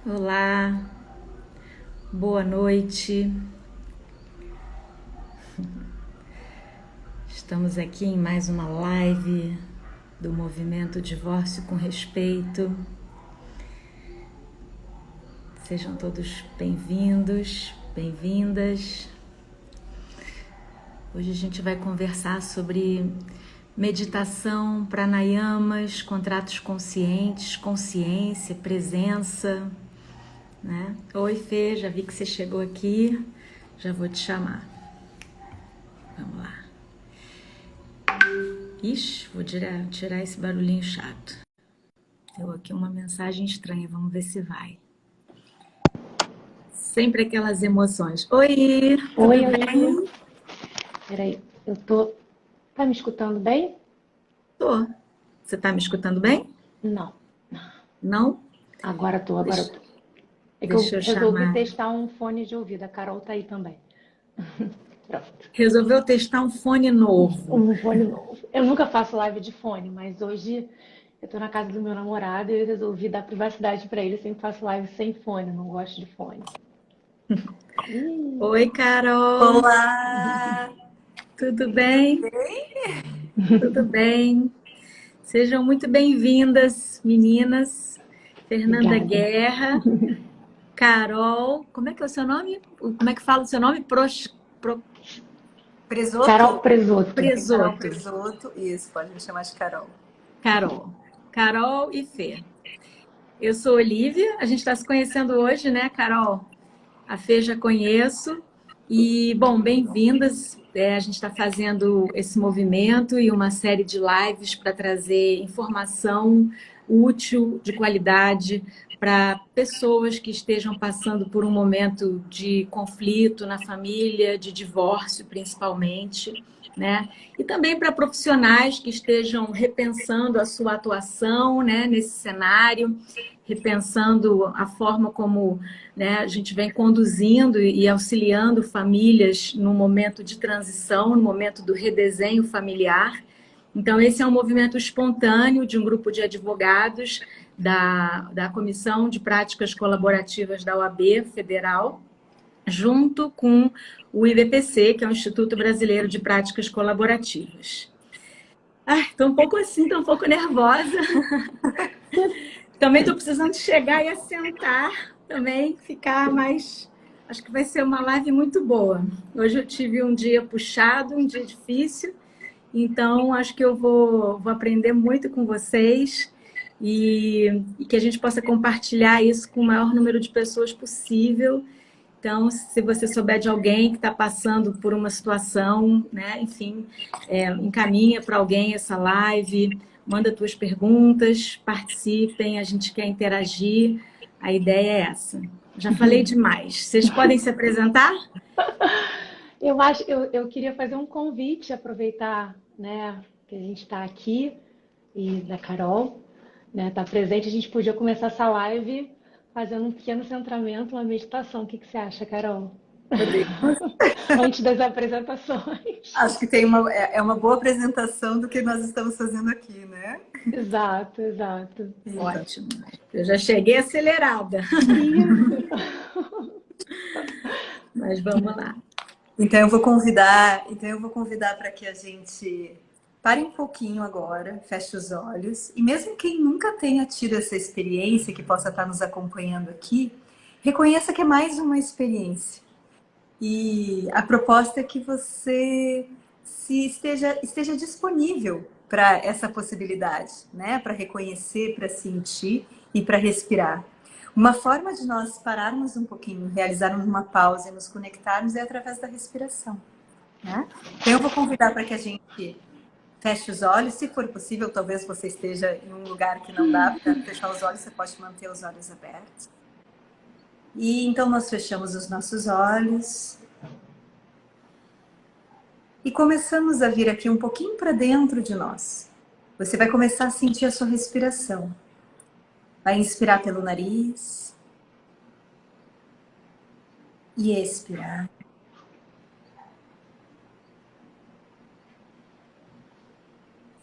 Olá, boa noite. Estamos aqui em mais uma live do movimento Divórcio com Respeito. Sejam todos bem-vindos, bem-vindas. Hoje a gente vai conversar sobre meditação, pranayamas, contratos conscientes, consciência, presença, né? Oi, Fê, já vi que você chegou aqui, já vou te chamar. Vamos lá. Ixi, vou tirar esse barulhinho chato. Deu aqui uma mensagem estranha, vamos ver se vai. Sempre aquelas emoções. Oi, tudo Oi, bem? peraí, eu tô. Tá me escutando bem? Tô. Você tá me escutando bem? Não. Não? Agora Deixa, tô. É que eu deixa eu resolvi chamar. testar um fone de ouvido. A Carol tá aí também. Pronto. Resolveu testar um fone novo. Um fone novo. Eu nunca faço live de fone, mas hoje eu tô na casa do meu namorado e eu resolvi dar privacidade pra ele. Eu sempre faço live sem fone, não gosto de fone. Ih, Oi, Carol. Olá, Tudo tudo bem? bem? Tudo bem. Sejam muito bem-vindas, meninas. Fernanda obrigada. Guerra, Carol. Como é que é o seu nome? Como é que fala o seu nome? Carol Presoto? Presoto. É Carol Presoto. Presoto. Isso, pode me chamar de Carol. Carol. Carol e Fê. Eu sou Olivia, a gente está se conhecendo hoje, né, Carol? A Fê já conheço. E, bom, bem-vindas. A gente está fazendo esse movimento e uma série de lives para trazer informação útil, de qualidade, para pessoas que estejam passando por um momento de conflito na família, de divórcio, principalmente, né? E também para profissionais que estejam repensando a sua atuação, né, nesse cenário, repensando a forma como, né, a gente vem conduzindo e auxiliando famílias no momento de transição, no momento do redesenho familiar. Então, esse é um movimento espontâneo de um grupo de advogados da Comissão de Práticas Colaborativas da OAB Federal, junto com o IBPC, que é o Instituto Brasileiro de Práticas Colaborativas. Estou um pouco assim, estou um pouco nervosa. Também estou precisando chegar e assentar, também ficar mais... Acho que vai ser uma live muito boa. Hoje eu tive um dia puxado, um dia difícil, então acho que eu vou aprender muito com vocês e que a gente possa compartilhar isso com o maior número de pessoas possível. Então, se você souber de alguém que está passando por uma situação, né, enfim, encaminha para alguém essa live, manda tuas perguntas, participem, a gente quer interagir, a ideia é essa. Já falei demais. Vocês podem se apresentar? Eu queria fazer um convite, aproveitar, né, que a gente está aqui e da Carol, né, tá presente, a gente podia começar essa live fazendo um pequeno centramento, uma meditação. O que que você acha, Carol? Podemos. Antes das apresentações. Acho que é uma boa apresentação do que nós estamos fazendo aqui, né? Exato, exato. Então, Ótimo. Eu já cheguei acelerada, Isso. mas vamos lá. então eu vou convidar para que a gente pare um pouquinho agora, feche os olhos, e mesmo quem nunca tenha tido essa experiência, que possa estar nos acompanhando aqui, reconheça que é mais uma experiência. E a proposta é que você esteja disponível para essa possibilidade, né? Para reconhecer, para sentir e para respirar. Uma forma de nós pararmos um pouquinho, realizarmos uma pausa e nos conectarmos é através da respiração, né? Então eu vou convidar para que a gente feche os olhos, se for possível, talvez você esteja em um lugar que não dá para fechar os olhos, você pode manter os olhos abertos. E então nós fechamos os nossos olhos e começamos a vir aqui um pouquinho para dentro de nós. Você vai começar a sentir a sua respiração. Vai inspirar pelo nariz e expirar.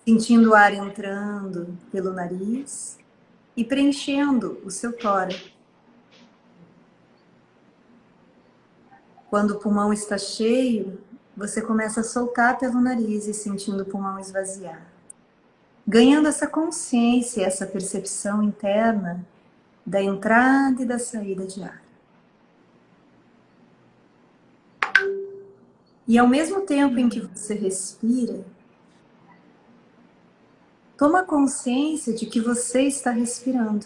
Sentindo o ar entrando pelo nariz e preenchendo o seu tórax. Quando o pulmão está cheio, você começa a soltar pelo nariz e sentindo o pulmão esvaziar. Ganhando essa consciência, essa percepção interna da entrada e da saída de ar. E ao mesmo tempo em que você respira, toma consciência de que você está respirando.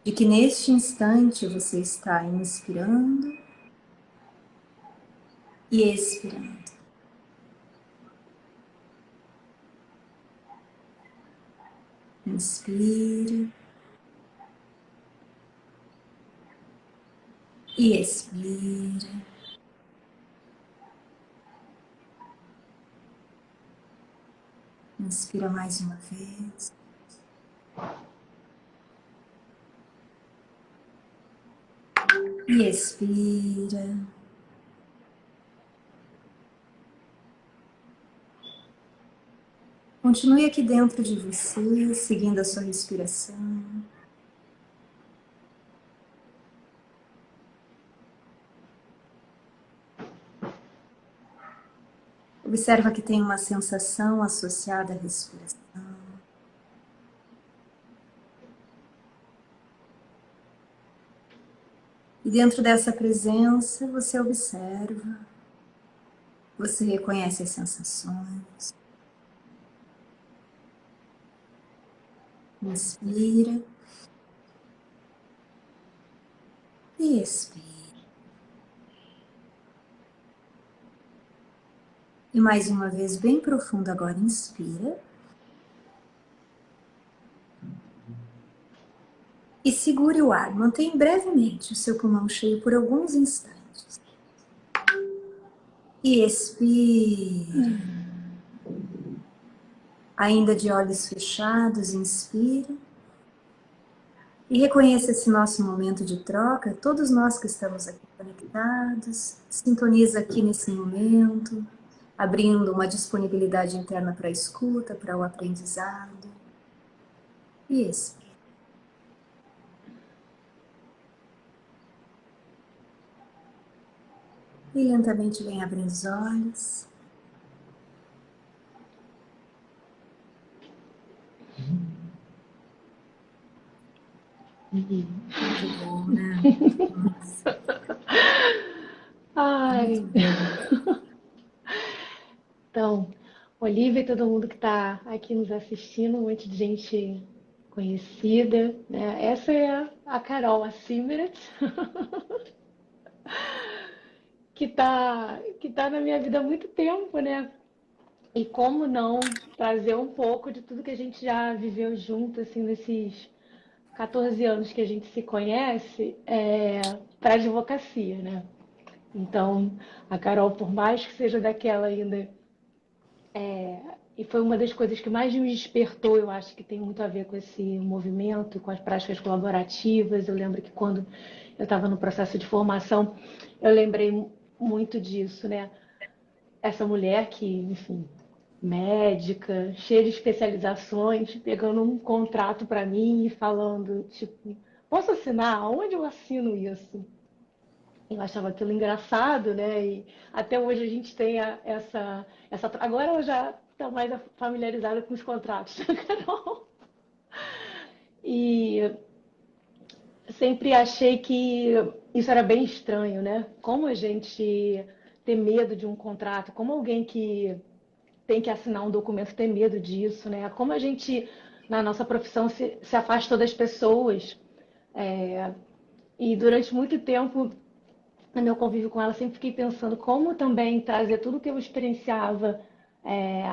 De que neste instante você está inspirando e expirando. Inspira e expira. Inspira mais uma vez. E expira. Continue aqui dentro de você, seguindo a sua respiração. Observa que tem uma sensação associada à respiração. E dentro dessa presença, você observa, você reconhece as sensações. Inspira e expira. E mais uma vez, bem profundo agora, inspira. E segure o ar, mantém brevemente o seu pulmão cheio por alguns instantes. E expira. Ainda de olhos fechados, inspira. E reconheça esse nosso momento de troca, todos nós que estamos aqui conectados, sintoniza aqui nesse momento, abrindo uma disponibilidade interna para a escuta, para o aprendizado. E expira. E lentamente vem abrindo os olhos. Muito bom, né? Ai. Então, Olivia e todo mundo que está aqui nos assistindo, um monte de gente conhecida, né? Essa é a Carol, a Simmeret, que tá na minha vida há muito tempo, né? E como não trazer um pouco de tudo que a gente já viveu junto, assim, nesses 14 anos que a gente se conhece, para a advocacia, né? Então, a Carol, por mais que seja daquela ainda, e foi uma das coisas que mais me despertou, eu acho que tem muito a ver com esse movimento, com as práticas colaborativas. Eu lembro que quando eu estava no processo de formação, eu lembrei muito disso, né? Essa mulher que, enfim, médica, cheia de especializações, pegando um contrato para mim e falando, tipo, posso assinar? Onde eu assino isso? Eu achava aquilo engraçado, né? E até hoje a gente tem agora ela já está mais familiarizada com os contratos da Carol. E sempre achei que isso era bem estranho, né? Como a gente ter medo de um contrato, como alguém que tem que assinar um documento ter medo disso, né? Como a gente, na nossa profissão, se afasta das pessoas. E durante muito tempo, no meu convívio com ela, sempre fiquei pensando como também trazer tudo que eu experienciava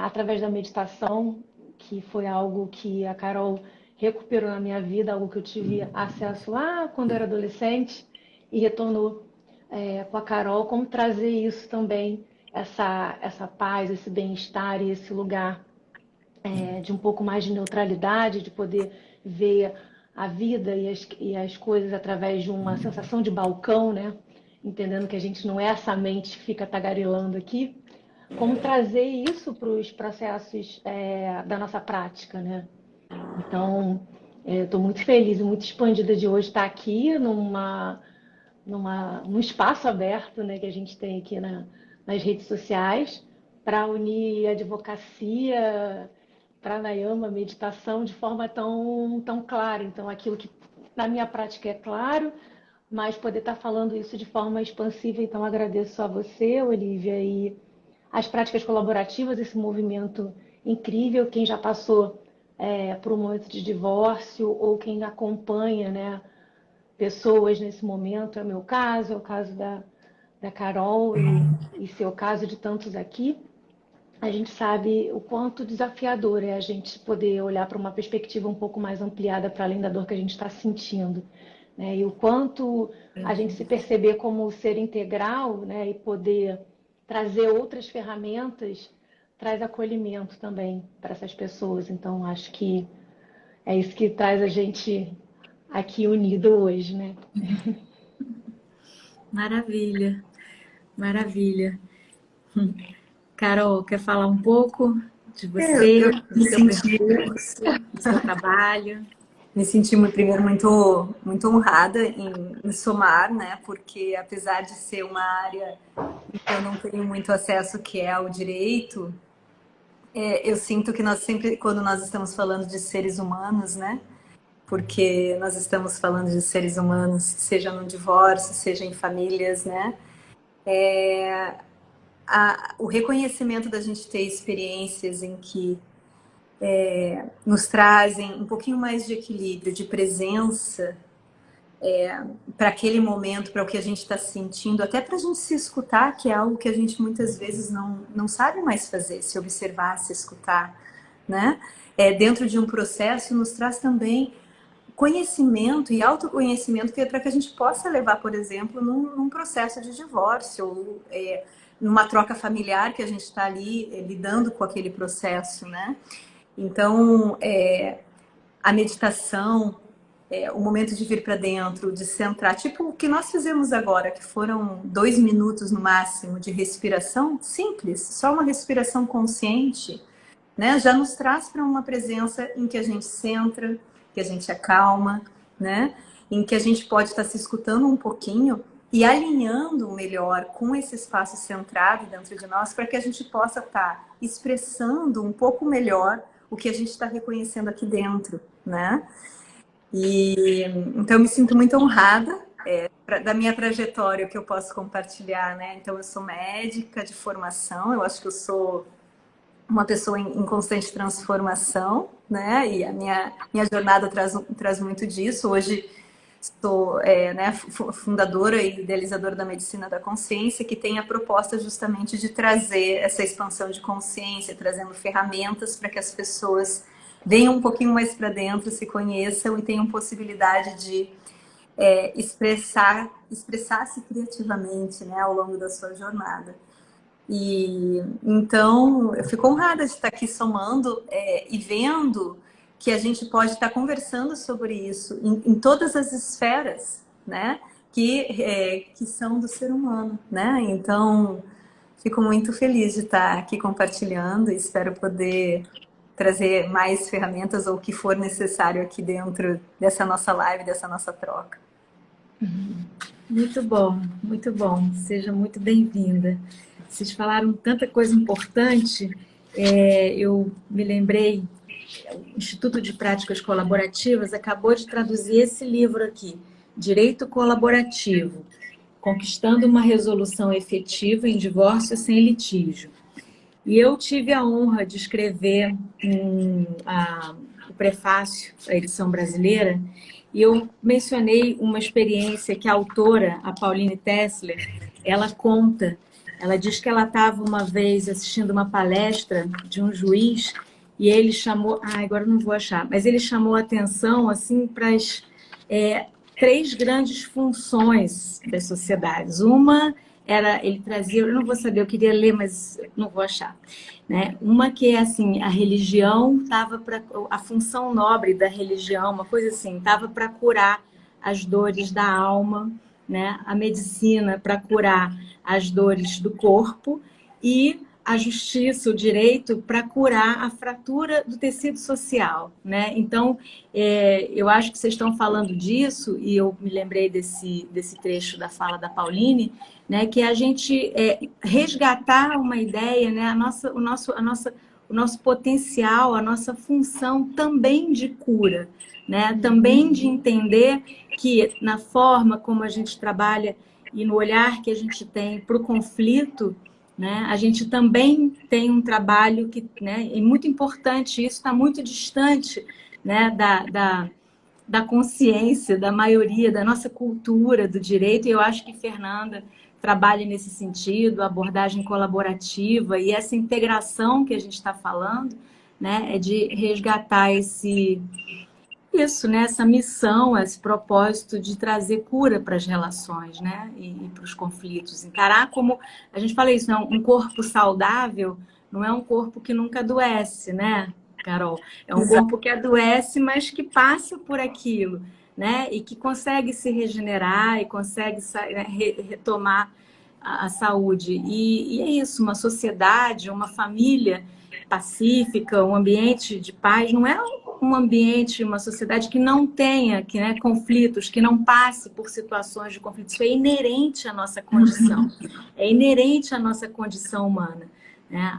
através da meditação, que foi algo que a Carol recuperou na minha vida, algo que eu tive acesso lá quando eu era adolescente e retornou com a Carol, como trazer isso também, essa paz, esse bem-estar e esse lugar de um pouco mais de neutralidade, de poder ver a vida e as coisas através de uma sensação de balcão, né? Entendendo que a gente não é essa mente que fica tagarelando aqui, como trazer isso para os processos da nossa prática, né? Então, estou muito feliz e muito expandida de hoje estar aqui num espaço aberto, né, que a gente tem aqui nas redes sociais, para unir advocacia, pranayama, meditação de forma tão clara. Então, aquilo que na minha prática é claro, mas poder estar falando isso de forma expansiva. Então, agradeço a você, Olivia, e as práticas colaborativas, esse movimento incrível, quem já passou por um momento de divórcio ou quem acompanha, né, pessoas nesse momento, é o meu caso, é o caso da Carol e seu caso de tantos aqui. A gente sabe o quanto desafiador é a gente poder olhar para uma perspectiva um pouco mais ampliada para além da dor que a gente está sentindo, né? E o quanto a gente se perceber como ser integral, né? E poder trazer outras ferramentas traz acolhimento também para essas pessoas. Então, acho que é isso que traz a gente aqui unido hoje, né? Maravilha, maravilha. Carol, quer falar um pouco de você, Eu do me seu senti, percurso, do seu trabalho? me senti primeiro muito honrada em somar, né? Porque apesar de ser uma área em que eu não tenho muito acesso, que é ao direito, eu sinto que nós sempre, quando nós estamos falando de seres humanos, né? Porque nós estamos falando de seres humanos, seja no divórcio, seja em famílias, né? O reconhecimento da gente ter experiências em que nos trazem um pouquinho mais de equilíbrio, de presença para aquele momento, para o que a gente está sentindo, até para a gente se escutar, que é algo que a gente muitas vezes não sabe mais fazer, se observar, se escutar, né? Dentro de um processo, nos traz também conhecimento e autoconhecimento que é para que a gente possa levar, por exemplo, num processo de divórcio ou numa troca familiar que a gente está ali lidando com aquele processo, né? Então, a meditação, o momento de vir para dentro, de centrar, tipo o que nós fizemos agora, que foram 2 minutos no máximo de respiração simples, só uma respiração consciente, né? Já nos traz para uma presença em que a gente centra, que a gente acalma, né? Em que a gente pode estar se escutando um pouquinho e alinhando melhor com esse espaço centrado dentro de nós, para que a gente possa estar expressando um pouco melhor o que a gente está reconhecendo aqui dentro, né? E então eu me sinto muito honrada da minha trajetória que eu posso compartilhar, né? Então eu sou médica de formação, eu acho que eu sou uma pessoa em constante transformação, né? E a minha jornada traz muito disso. Hoje sou né, fundadora e idealizadora da Medicina da Consciência, que tem a proposta justamente de trazer essa expansão de consciência, trazendo ferramentas para que as pessoas venham um pouquinho mais para dentro, se conheçam e tenham possibilidade de expressar-se criativamente, né, ao longo da sua jornada. E então eu fico honrada de estar aqui somando e vendo que a gente pode estar conversando sobre isso em todas as esferas, né? Que são do ser humano, né? Então fico muito feliz de estar aqui compartilhando e espero poder trazer mais ferramentas ou o que for necessário aqui dentro dessa nossa live, dessa nossa troca. Muito bom, muito bom. Seja muito bem-vinda. Vocês falaram tanta coisa importante, eu me lembrei, o Instituto de Práticas Colaborativas acabou de traduzir esse livro aqui, Direito Colaborativo, Conquistando uma Resolução Efetiva em Divórcio Sem Litígio. E eu tive a honra de escrever o prefácio à edição brasileira, e eu mencionei uma experiência que a autora, a Pauline Tessler, ela conta. Ela diz que ela estava uma vez assistindo uma palestra de um juiz e ele chamou... agora não vou achar, mas ele chamou a atenção assim, para as 3 grandes funções das sociedades. Uma era, ele trazia, eu não vou saber, eu queria ler, mas não vou achar, né? Uma que é assim, a religião estava para, a função nobre da religião, uma coisa assim, estava para curar as dores da alma, né? A medicina para curar as dores do corpo e a justiça, o direito para curar a fratura do tecido social, né? Então, eu acho que vocês estão falando disso, e eu me lembrei desse trecho da fala da Pauline, né? Que a gente resgatar uma ideia, né? O nosso potencial, a nossa função também de cura, né? Também de entender que na forma como a gente trabalha e no olhar que a gente tem para o conflito, né, a gente também tem um trabalho que, né, é muito importante, isso está muito distante, né, da consciência da maioria, da nossa cultura do direito, e eu acho que Fernanda trabalha nesse sentido, a abordagem colaborativa e essa integração que a gente está falando, né, é de resgatar isso, né? Essa missão, esse propósito de trazer cura para as relações, né? E para os conflitos. Encarar como, a gente fala isso, não, um corpo saudável não é um corpo que nunca adoece, né, Carol? É um Exato. corpo que adoece, mas que passa por aquilo, né? E que consegue se regenerar e consegue retomar a saúde. E é isso, uma sociedade, uma família pacífica, um ambiente de paz, não é um ambiente, uma sociedade que não tenha né, conflitos, que não passe por situações de conflitos. Isso é inerente à nossa condição, é inerente à nossa condição humana, né?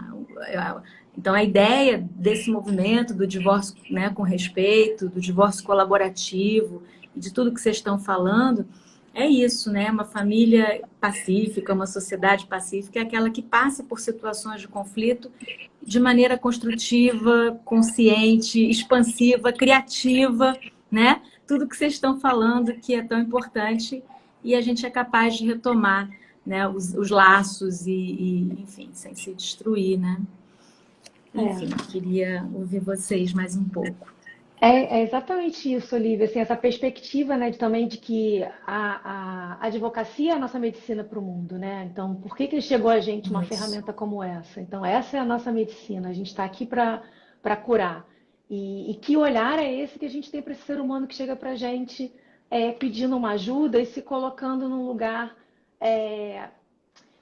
Então, a ideia desse movimento do divórcio, né, com respeito, do divórcio colaborativo, e de tudo que vocês estão falando, é isso, né? Uma família pacífica, uma sociedade pacífica é aquela que passa por situações de conflito de maneira construtiva, consciente, expansiva, criativa, né? Tudo que vocês estão falando que é tão importante e a gente é capaz de retomar, né, os laços enfim, sem se destruir, né? Enfim, queria ouvir vocês mais um pouco. É exatamente isso, Olivia. Assim, essa perspectiva, né, também de que a advocacia é a nossa medicina para o mundo, né? Então, por que chegou a gente uma Isso. ferramenta como essa? Então, essa é a nossa medicina. A gente está aqui para curar. E que olhar é esse que a gente tem para esse ser humano que chega para a gente pedindo uma ajuda e se colocando num lugar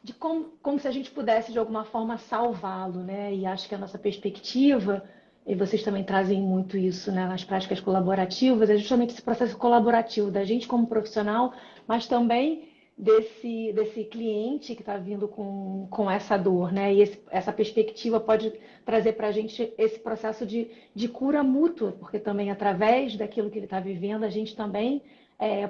de como se a gente pudesse de alguma forma salvá-lo, né? E acho que a nossa perspectiva, e vocês também trazem muito isso, né, nas práticas colaborativas, é justamente esse processo colaborativo da gente como profissional, mas também desse cliente que está vindo com essa dor, né? E essa perspectiva pode trazer para a gente esse processo de cura mútua, porque também através daquilo que ele está vivendo, a gente também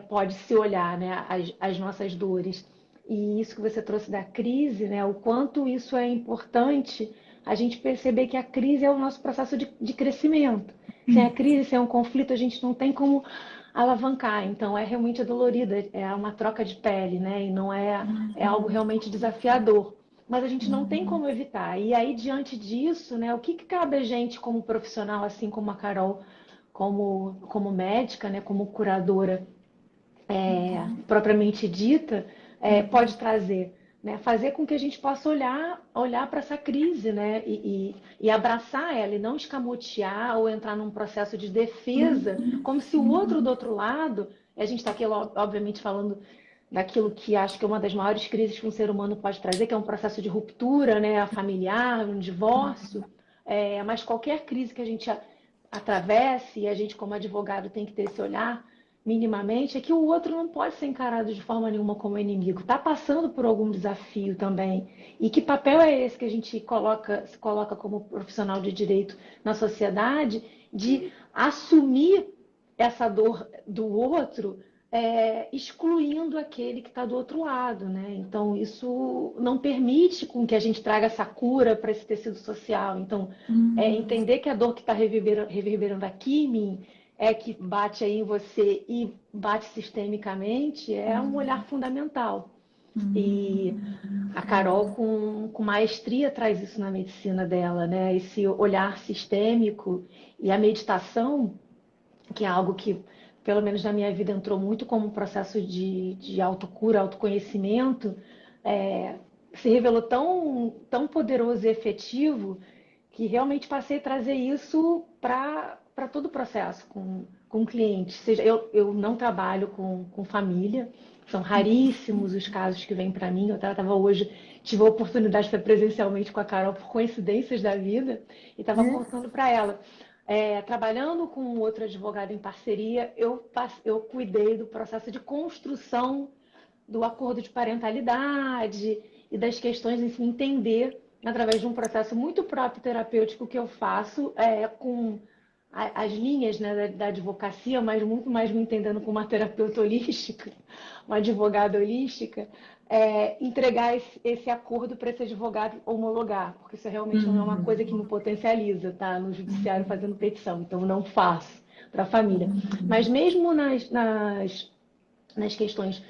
pode se olhar, né, as nossas dores. E isso que você trouxe da crise, né? O quanto isso é importante a gente perceber que a crise é o nosso processo de crescimento. Sem a crise, sem um conflito, a gente não tem como alavancar. Então, é realmente dolorida, é uma troca de pele, né? E não é algo realmente desafiador. Mas a gente não tem como evitar. E aí, diante disso, né? O que cabe a gente como profissional, assim como a Carol, como médica, né? Como curadora propriamente dita, pode trazer, né? Fazer com que a gente possa olhar para essa crise, né? E abraçar ela e não escamotear ou entrar num processo de defesa, como se o outro do outro lado, a gente está aqui, obviamente, falando daquilo que acho que é uma das maiores crises que um ser humano pode trazer, que é um processo de ruptura, né? Familiar, um divórcio, mas qualquer crise que a gente atravesse, e a gente como advogado tem que ter esse olhar minimamente, é que o outro não pode ser encarado de forma nenhuma como inimigo. Está passando por algum desafio também. E que papel é esse que a gente se coloca como profissional de direito na sociedade de assumir essa dor do outro, excluindo aquele que está do outro lado, né? Então, isso não permite com que a gente traga essa cura para esse tecido social. Então, entender que a dor que está reverberando aqui em mim que bate aí em você e bate sistemicamente, é um olhar fundamental. E a Carol, com maestria, traz isso na medicina dela, né? Esse olhar sistêmico e a meditação, que é algo que, pelo menos na minha vida, entrou muito como um processo de autocura, autoconhecimento, se revelou tão poderoso e efetivo que realmente passei a trazer isso para todo o processo, com clientes. Seja, eu não trabalho com família, são raríssimos os casos que vêm para mim. Eu estava hoje, tive a oportunidade de estar presencialmente com a Carol por coincidências da vida e estava contando para ela. Trabalhando com outro advogado em parceria, eu cuidei do processo de construção do acordo de parentalidade e das questões em si, entender, através de um processo muito próprio terapêutico que eu faço, com as linhas, né, da advocacia, mas muito mais me entendendo como uma terapeuta holística, uma advogada holística, entregar esse acordo para esse advogado homologar, porque isso realmente não é uma coisa que me potencializa, tá? No judiciário fazendo petição, então não faço para a família. Mas mesmo nas questões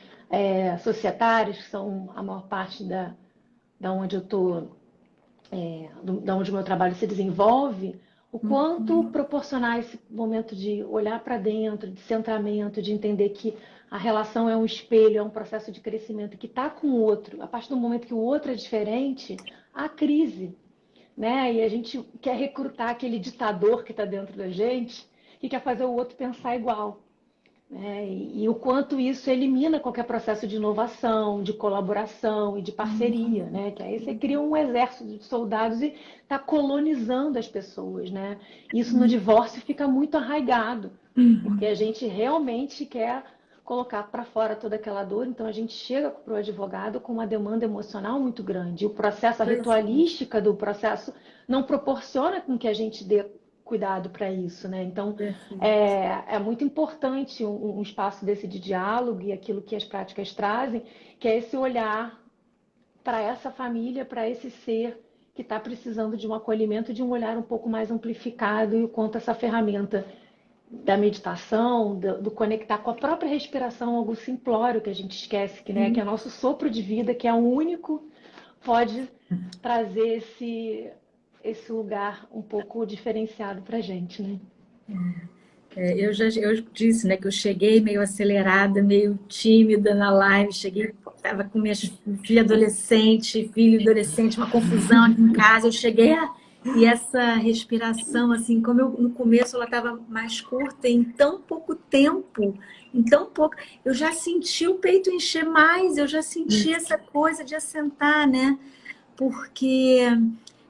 societárias, que são a maior parte da onde eu estou, da onde o meu trabalho se desenvolve, o quanto proporcionar esse momento de olhar para dentro, de centramento, de entender que a relação é um espelho, é um processo de crescimento que está com o outro. A partir do momento que o outro é diferente, há crise, né? E a gente quer recrutar aquele ditador que está dentro da gente, que quer fazer o outro pensar igual. E o quanto isso elimina qualquer processo de inovação, de colaboração e de parceria, né? Que aí você cria um exército de soldados e está colonizando as pessoas, né? Isso no divórcio fica muito arraigado, porque a gente realmente quer colocar para fora toda aquela dor, então a gente chega para o advogado com uma demanda emocional muito grande. O processo, a ritualística do processo não proporciona com que a gente dê cuidado para isso, né? Então, é muito importante um espaço desse de diálogo e aquilo que as práticas trazem, que é esse olhar para essa família, para esse ser que está precisando de um acolhimento, de um olhar um pouco mais amplificado, e o quanto essa ferramenta da meditação, do conectar com a própria respiração, algo simplório que a gente esquece, que é nosso sopro de vida, que é o único, pode trazer esse lugar um pouco diferenciado para a gente, né? Eu disse, né, que eu cheguei meio acelerada, meio tímida na live, estava com minha filha adolescente, filho adolescente, uma confusão aqui em casa, e essa respiração, assim, como no começo ela estava mais curta, em tão pouco tempo, eu já senti o peito encher mais, eu já senti essa coisa de assentar, né? Porque,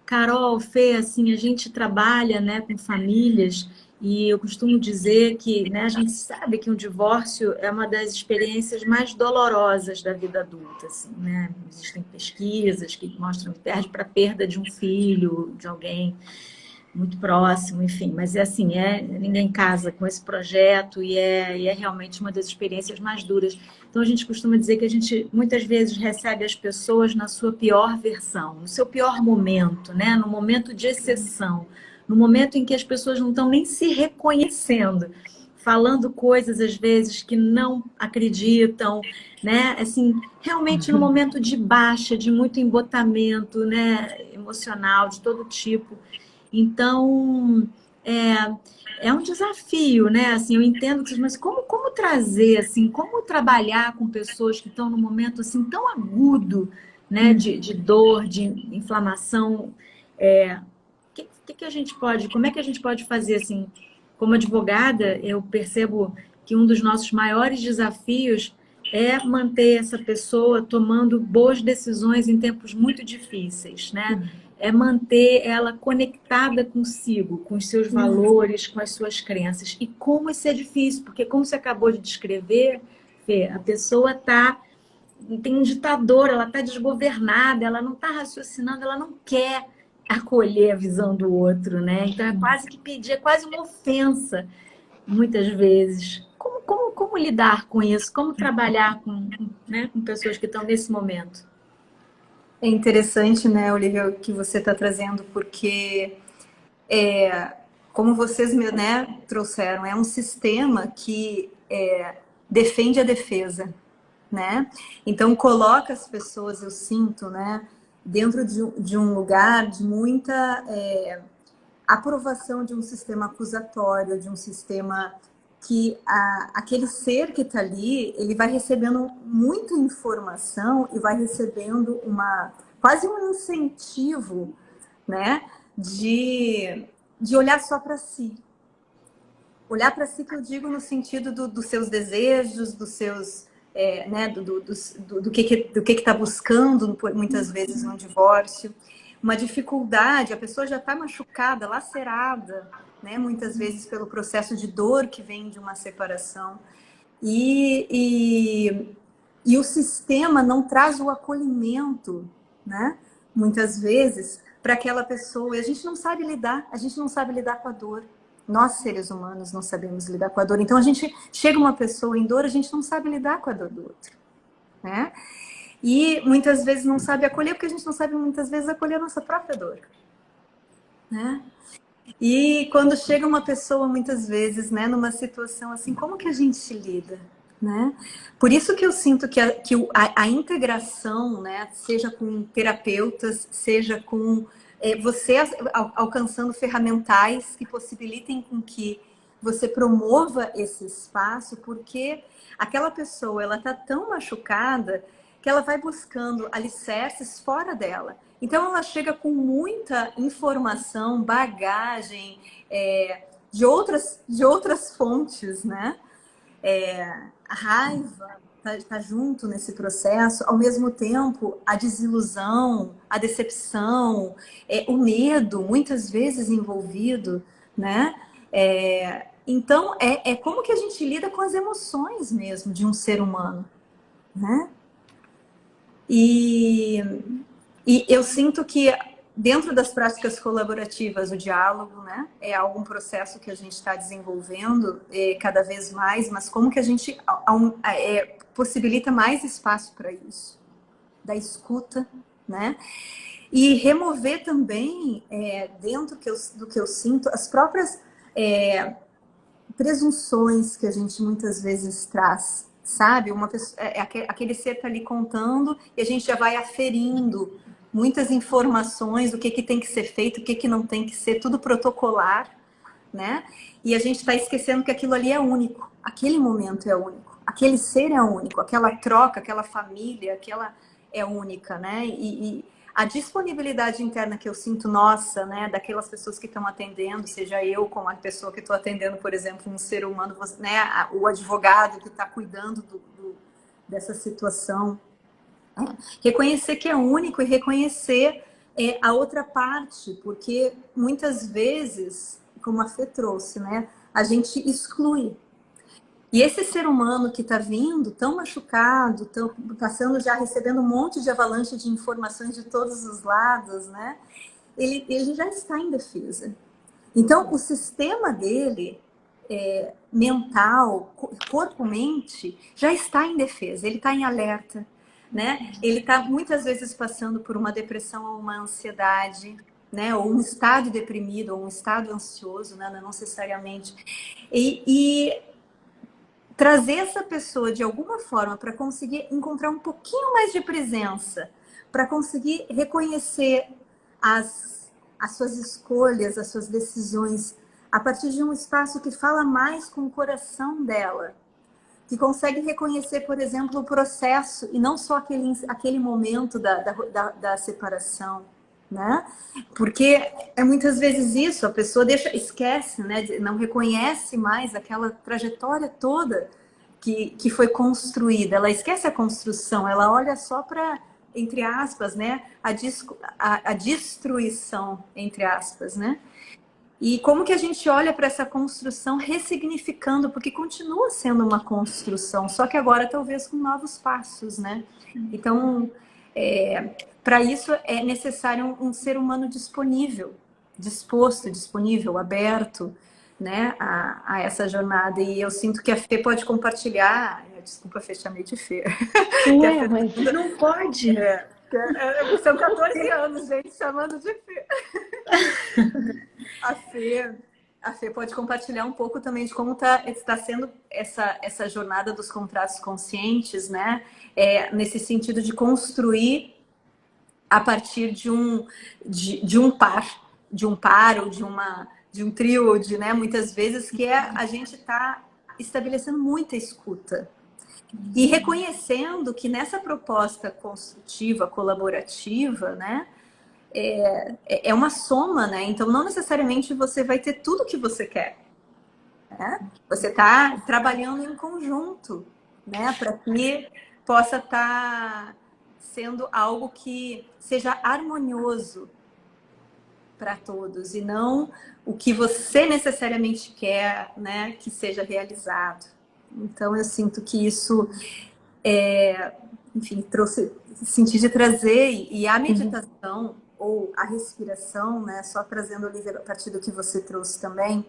Carol, Fê, assim, a gente trabalha, né, com famílias e eu costumo dizer que, né, a gente sabe que um divórcio é uma das experiências mais dolorosas da vida adulta, assim, né? Existem pesquisas que mostram que perde para a perda de um filho, de alguém muito próximo, enfim, mas assim, ninguém casa com esse projeto e é realmente uma das experiências mais duras. Então a gente costuma dizer que a gente muitas vezes recebe as pessoas na sua pior versão, no seu pior momento, né? No momento de exceção, no momento em que as pessoas não estão nem se reconhecendo, falando coisas às vezes que não acreditam, né? Assim, realmente no momento de baixa, de muito embotamento, né? Emocional, de todo tipo. Então, é um desafio, né? Assim, eu entendo que, mas como trazer, assim, como trabalhar com pessoas que estão num momento assim tão agudo, né? De dor, de inflamação. Que a gente pode, como é que a gente pode fazer assim? Como advogada, eu percebo que um dos nossos maiores desafios é manter essa pessoa tomando boas decisões em tempos muito difíceis, né? É manter ela conectada consigo, com os seus valores, com as suas crenças. E como isso é difícil, porque como você acabou de descrever, Fê, a pessoa tem um ditador, ela está desgovernada, ela não está raciocinando, ela não quer acolher a visão do outro, né? Então é quase que pedir, é quase uma ofensa, muitas vezes. Como lidar com isso? Como trabalhar com pessoas que estão nesse momento? É interessante, né, Olivia, o que você está trazendo, porque, como vocês, né, trouxeram, é um sistema que defende a defesa, né? Então, coloca as pessoas, eu sinto, né, dentro de um lugar de muita aprovação de um sistema acusatório, de um sistema que aquele ser que está ali, ele vai recebendo muita informação e vai recebendo quase um incentivo, né, de olhar só para si, Olhar para si que eu digo no sentido dos seus desejos, dos seus, né, do que está buscando, muitas vezes, no divórcio. Uma dificuldade, a pessoa já está machucada, lacerada, né, muitas vezes pelo processo de dor que vem de uma separação. E o sistema não traz o acolhimento, né, muitas vezes, para aquela pessoa. E a gente não sabe lidar com a dor. Nós, seres humanos, não sabemos lidar com a dor. Então, a gente chega uma pessoa em dor, a gente não sabe lidar com a dor do outro, né? E muitas vezes não sabe acolher, porque a gente não sabe muitas vezes acolher a nossa própria dor, né? E quando chega uma pessoa, muitas vezes, né, numa situação assim, como que a gente lida, né? Por isso que eu sinto que a integração, né, seja com terapeutas, seja com você alcançando ferramentais que possibilitem com que você promova esse espaço, porque aquela pessoa, ela tá tão machucada que ela vai buscando alicerces fora dela. Então ela chega com muita informação, bagagem, de outras fontes, né? A raiva tá junto nesse processo, ao mesmo tempo a desilusão, a decepção, o medo, muitas vezes envolvido, né? Então, como que a gente lida com as emoções mesmo de um ser humano, né? E eu sinto que dentro das práticas colaborativas, o diálogo, né, é algum processo que a gente está desenvolvendo cada vez mais, mas como que a gente possibilita mais espaço para isso, da escuta, né? E remover também, dentro do que eu sinto, as próprias presunções que a gente muitas vezes traz, sabe? Uma pessoa, aquele ser está ali contando e a gente já vai aferindo muitas informações do que tem que ser feito, o que não tem que ser, tudo protocolar, né? E a gente está esquecendo que aquilo ali é único, aquele momento é único, aquele ser é único, aquela troca, aquela família, aquela é única, né? E a disponibilidade interna que eu sinto, nossa, né, daquelas pessoas que estão atendendo, seja eu como a pessoa que estou atendendo, por exemplo, um ser humano, né, o advogado que está cuidando dessa situação, reconhecer que é único e reconhecer a outra parte, porque muitas vezes, como a Fê trouxe, né, a gente exclui. E esse ser humano que está vindo tão machucado, passando já, recebendo um monte de avalanche de informações de todos os lados, né? Ele já está em defesa. Então, o sistema dele, mental, corpo-mente, já está em defesa, ele está em alerta, né? Ele está muitas vezes passando por uma depressão ou uma ansiedade, né? Ou um estado deprimido, ou um estado ansioso, né? Não necessariamente. E trazer essa pessoa de alguma forma para conseguir encontrar um pouquinho mais de presença, para conseguir reconhecer as suas escolhas, as suas decisões, a partir de um espaço que fala mais com o coração dela, que consegue reconhecer, por exemplo, o processo e não só aquele momento da separação, né? Porque muitas vezes isso, a pessoa esquece, né? Não reconhece mais aquela trajetória toda que foi construída. Ela esquece a construção, ela olha só para, entre aspas, né? A destruição, entre aspas, né? E como que a gente olha para essa construção ressignificando, porque continua sendo uma construção, só que agora talvez com novos passos, né? Então, para isso é necessário um ser humano disponível, disposto, disponível, aberto, né, a essa jornada. E eu sinto que a Fê pode compartilhar, desculpa, Fê, chamei de Fê. Ué, mas não pode. São 14 anos, gente, chamando de Fê. A Fê pode compartilhar um pouco também de como está sendo essa jornada dos contratos conscientes, né? Nesse sentido de construir a partir de um par ou de um trio, né? Muitas vezes que a gente está estabelecendo muita escuta. E reconhecendo que nessa proposta construtiva, colaborativa, né? É uma soma, né? Então, não necessariamente você vai ter tudo o que você quer. né? Você está trabalhando em conjunto, né? Para que possa estar sendo algo que seja harmonioso para todos e não o que você necessariamente quer, né, que seja realizado. Então eu sinto que isso enfim, senti de trazer, e a meditação ou a respiração, né, só trazendo, Olivia, a partir do que você trouxe também,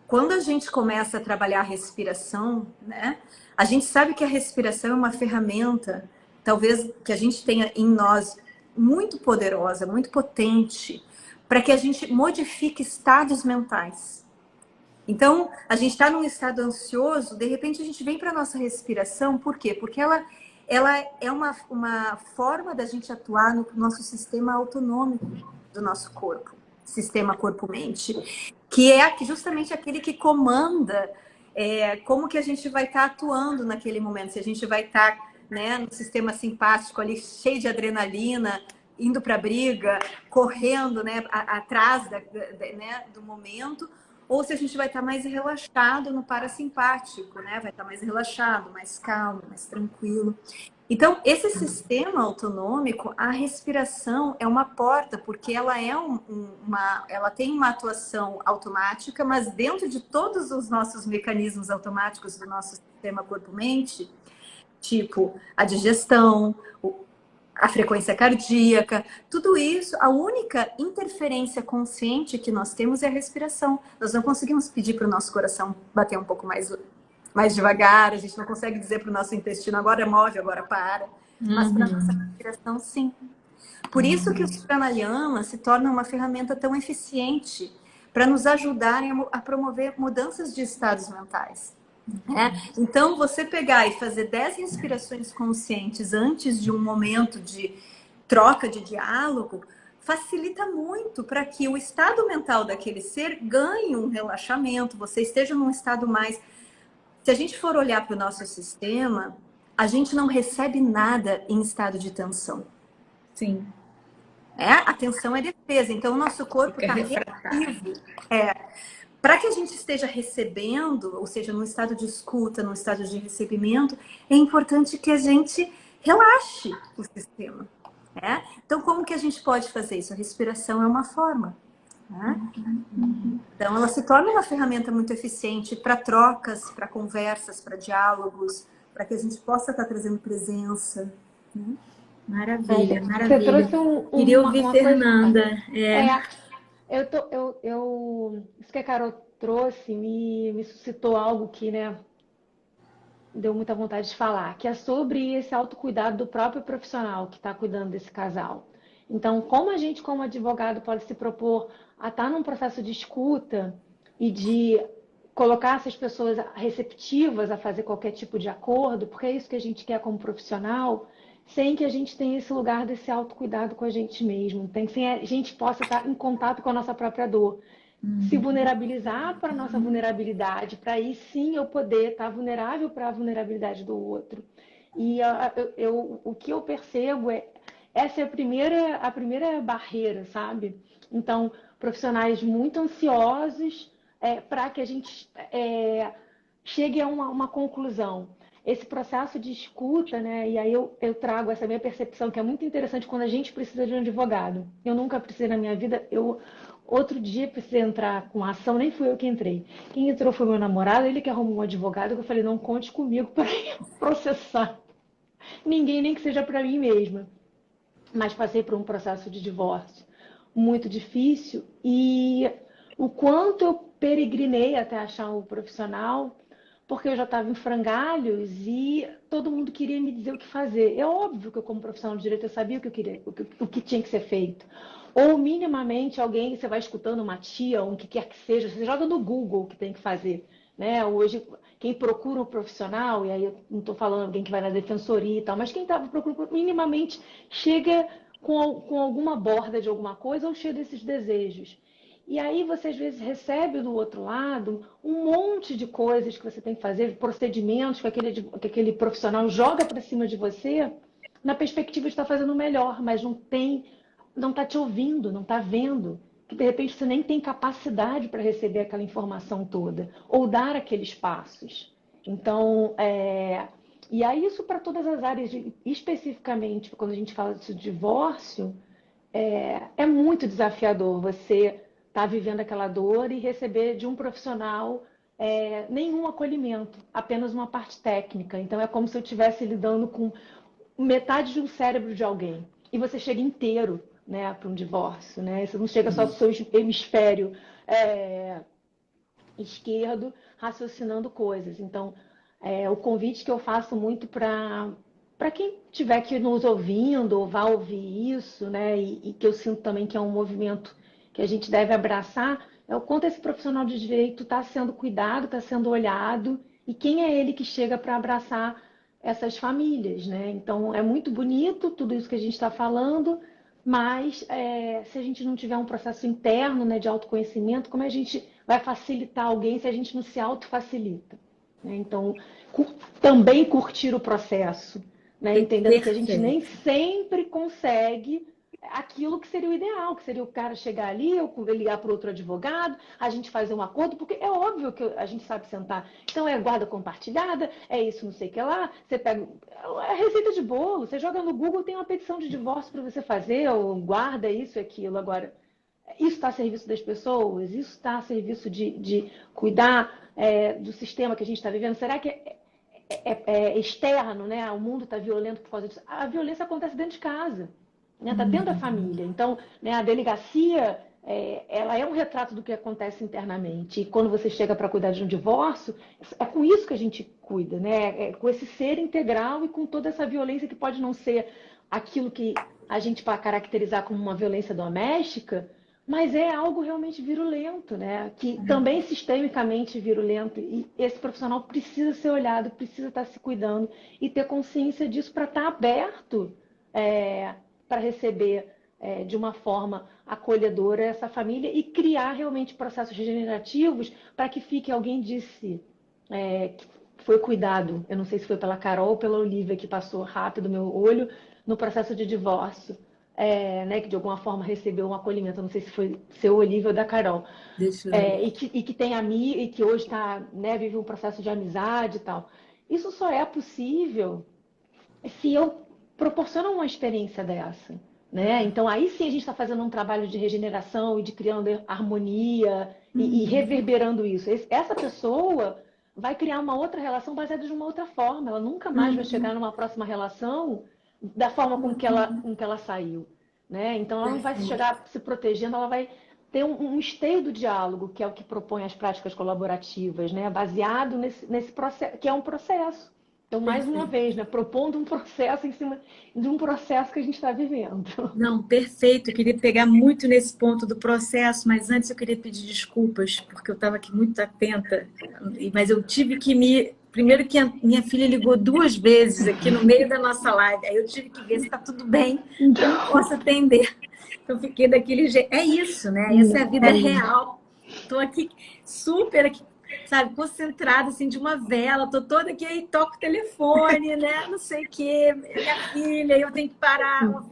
quando a gente começa a trabalhar a respiração, né, a gente sabe que a respiração é uma ferramenta, talvez que a gente tenha em nós muito poderosa, muito potente, para que a gente modifique estados mentais. Então, a gente está num estado ansioso, de repente a gente vem para a nossa respiração, por quê? Porque ela é uma forma da gente atuar no nosso sistema autonômico do nosso corpo, sistema corpo-mente, que é justamente aquele que comanda como que a gente vai estar atuando naquele momento, se a gente vai estar, né, no sistema simpático ali, cheio de adrenalina, indo para a briga, correndo, né, atrás né, do momento, ou se a gente vai estar mais relaxado no parasimpático, né? Vai estar mais relaxado, mais calmo, mais tranquilo. Então, esse sistema autonômico, a respiração é uma porta, porque ela é ela tem uma atuação automática, mas dentro de todos os nossos mecanismos automáticos do nosso sistema corpo-mente, tipo a digestão, a frequência cardíaca, tudo isso, a única interferência consciente que nós temos é a respiração. Nós não conseguimos pedir para o nosso coração bater um pouco mais devagar, a gente não consegue dizer para o nosso intestino agora move, agora para. Mas para a nossa respiração, sim. Por isso que os pranayamas se tornam uma ferramenta tão eficiente para nos ajudarem a promover mudanças de estados mentais. Então, você pegar e fazer 10 respirações conscientes antes de um momento de troca de diálogo facilita muito para que o estado mental daquele ser ganhe um relaxamento, você esteja num estado mais... Se a gente for olhar para o nosso sistema, a gente não recebe nada em estado de tensão. Sim. A tensão é defesa, então o nosso corpo está reativo. Para que a gente esteja recebendo, ou seja, num estado de escuta, num estado de recebimento, é importante que a gente relaxe o sistema. Então, como que a gente pode fazer isso? A respiração é uma forma. Então, ela se torna uma ferramenta muito eficiente para trocas, para conversas, para diálogos, para que a gente possa estar trazendo presença. Maravilha, Você maravilha. trouxe Queria ouvir Fernanda. Isso que a Carol trouxe me suscitou algo que, né, deu muita vontade de falar, que é sobre esse autocuidado do próprio profissional que está cuidando desse casal. Então, como a gente, como advogado, pode se propor a estar num processo de escuta e de colocar essas pessoas receptivas a fazer qualquer tipo de acordo, porque é isso que a gente quer como profissional, sem que a gente tenha esse lugar desse autocuidado com a gente mesmo, sem a gente possa estar em contato com a nossa própria dor. Se vulnerabilizar para a nossa vulnerabilidade, para aí sim eu poder estar vulnerável para a vulnerabilidade do outro. E o que eu percebo essa é a primeira barreira, sabe? Então, profissionais muito ansiosos para que a gente chegue a uma conclusão. Esse processo de escuta, né? E aí eu trago essa minha percepção, que é muito interessante quando a gente precisa de um advogado. Eu nunca precisei na minha vida, outro dia precisei entrar com ação, nem fui eu que entrei. Quem entrou foi meu namorado, ele que arrumou um advogado, que eu falei, não conte comigo para processar ninguém, nem que seja para mim mesma. Mas passei por um processo de divórcio muito difícil e o quanto eu peregrinei até achar um profissional, porque eu já estava em frangalhos e todo mundo queria me dizer o que fazer. É óbvio que eu, como profissional de direito, eu sabia o que eu queria, o que tinha que ser feito. Ou minimamente alguém, você vai escutando uma tia, ou o que quer que seja, você joga no Google o que tem que fazer. Né? Hoje, quem procura um profissional, e aí eu não estou falando alguém que vai na defensoria e tal, mas quem estava procurando minimamente chega com alguma borda de alguma coisa ou cheio desses desejos. E aí você às vezes recebe do outro lado um monte de coisas que você tem que fazer, procedimentos que aquele profissional joga para cima de você, na perspectiva de estar fazendo o melhor, mas não está te ouvindo, não está vendo. que de repente você nem tem capacidade para receber aquela informação toda, ou dar aqueles passos. Então, e aí isso para todas as áreas, especificamente quando a gente fala de divórcio, é muito desafiador você estar vivendo aquela dor e receber de um profissional nenhum acolhimento, apenas uma parte técnica. Então é como se eu estivesse lidando com metade de um cérebro de alguém. E você chega inteiro, né, para um divórcio, né? Você não chega só com o seu hemisfério esquerdo raciocinando coisas. Então, o convite que eu faço muito para quem estiver aqui nos ouvindo ou vá ouvir isso, né, e que eu sinto também que é um movimento que a gente deve abraçar, é o quanto esse profissional de direito está sendo cuidado, está sendo olhado, e quem é ele que chega para abraçar essas famílias, né? Então, é muito bonito tudo isso que a gente está falando, mas se a gente não tiver um processo interno, né, de autoconhecimento, como a gente vai facilitar alguém se a gente não se autofacilita? Né? Então, também curtir o processo, né? Entendendo que a gente nem sempre consegue aquilo que seria o ideal, que seria o cara chegar ali, eu ligar para outro advogado, a gente fazer um acordo, porque é óbvio que a gente sabe sentar. Então é guarda compartilhada, é isso, não sei o que lá, você pega a receita de bolo, você joga no Google, tem uma petição de divórcio para você fazer, ou guarda isso e aquilo. Agora, isso está a serviço das pessoas? Isso está a serviço de cuidar do sistema que a gente está vivendo? Será que é externo, né? O mundo está violento por causa disso? A violência acontece dentro de casa. Está dentro da família. Então, né, a delegacia, ela é um retrato do que acontece internamente. E quando você chega para cuidar de um divórcio, é com isso que a gente cuida, né? É com esse ser integral e com toda essa violência que pode não ser aquilo que a gente pode caracterizar como uma violência doméstica, mas é algo realmente virulento, né? Que também é sistemicamente virulento. E esse profissional precisa ser olhado, precisa estar se cuidando e ter consciência disso para estar aberto para receber de uma forma acolhedora essa família e criar realmente processos regenerativos para que fique, alguém disse, que foi cuidado, eu não sei se foi pela Carol ou pela Olivia, que passou rápido meu olho no processo de divórcio, né, que de alguma forma recebeu um acolhimento, eu não sei se foi seu Olivia ou da Carol, e que tem amigo, e que hoje vive um processo de amizade e tal. Isso só é possível se eu proporciona uma experiência dessa, né? Então aí sim a gente está fazendo um trabalho de regeneração e de criando harmonia e reverberando isso. Essa pessoa vai criar uma outra relação baseada de uma outra forma. Ela nunca mais vai chegar numa próxima relação da forma com que ela saiu, né? Então ela não vai chegar se protegendo, ela vai ter um esteio do diálogo, que é o que propõe as práticas colaborativas, né? Baseado nesse processo, que é um processo. Então, mais uma vez, né, propondo um processo em cima de um processo que a gente está vivendo. Não, perfeito. Eu queria pegar muito nesse ponto do processo, mas antes eu queria pedir desculpas, porque eu estava aqui muito atenta, mas eu tive que Primeiro que a minha filha ligou 2 vezes aqui no meio da nossa live, aí eu tive que ver se está tudo bem, eu não posso atender. Então, fiquei daquele jeito. É isso, né? Essa é a vida real. Estou aqui super sabe, concentrada, assim, de uma vela, tô toda aqui, aí toco o telefone, né, não sei o quê, minha filha, eu tenho que parar.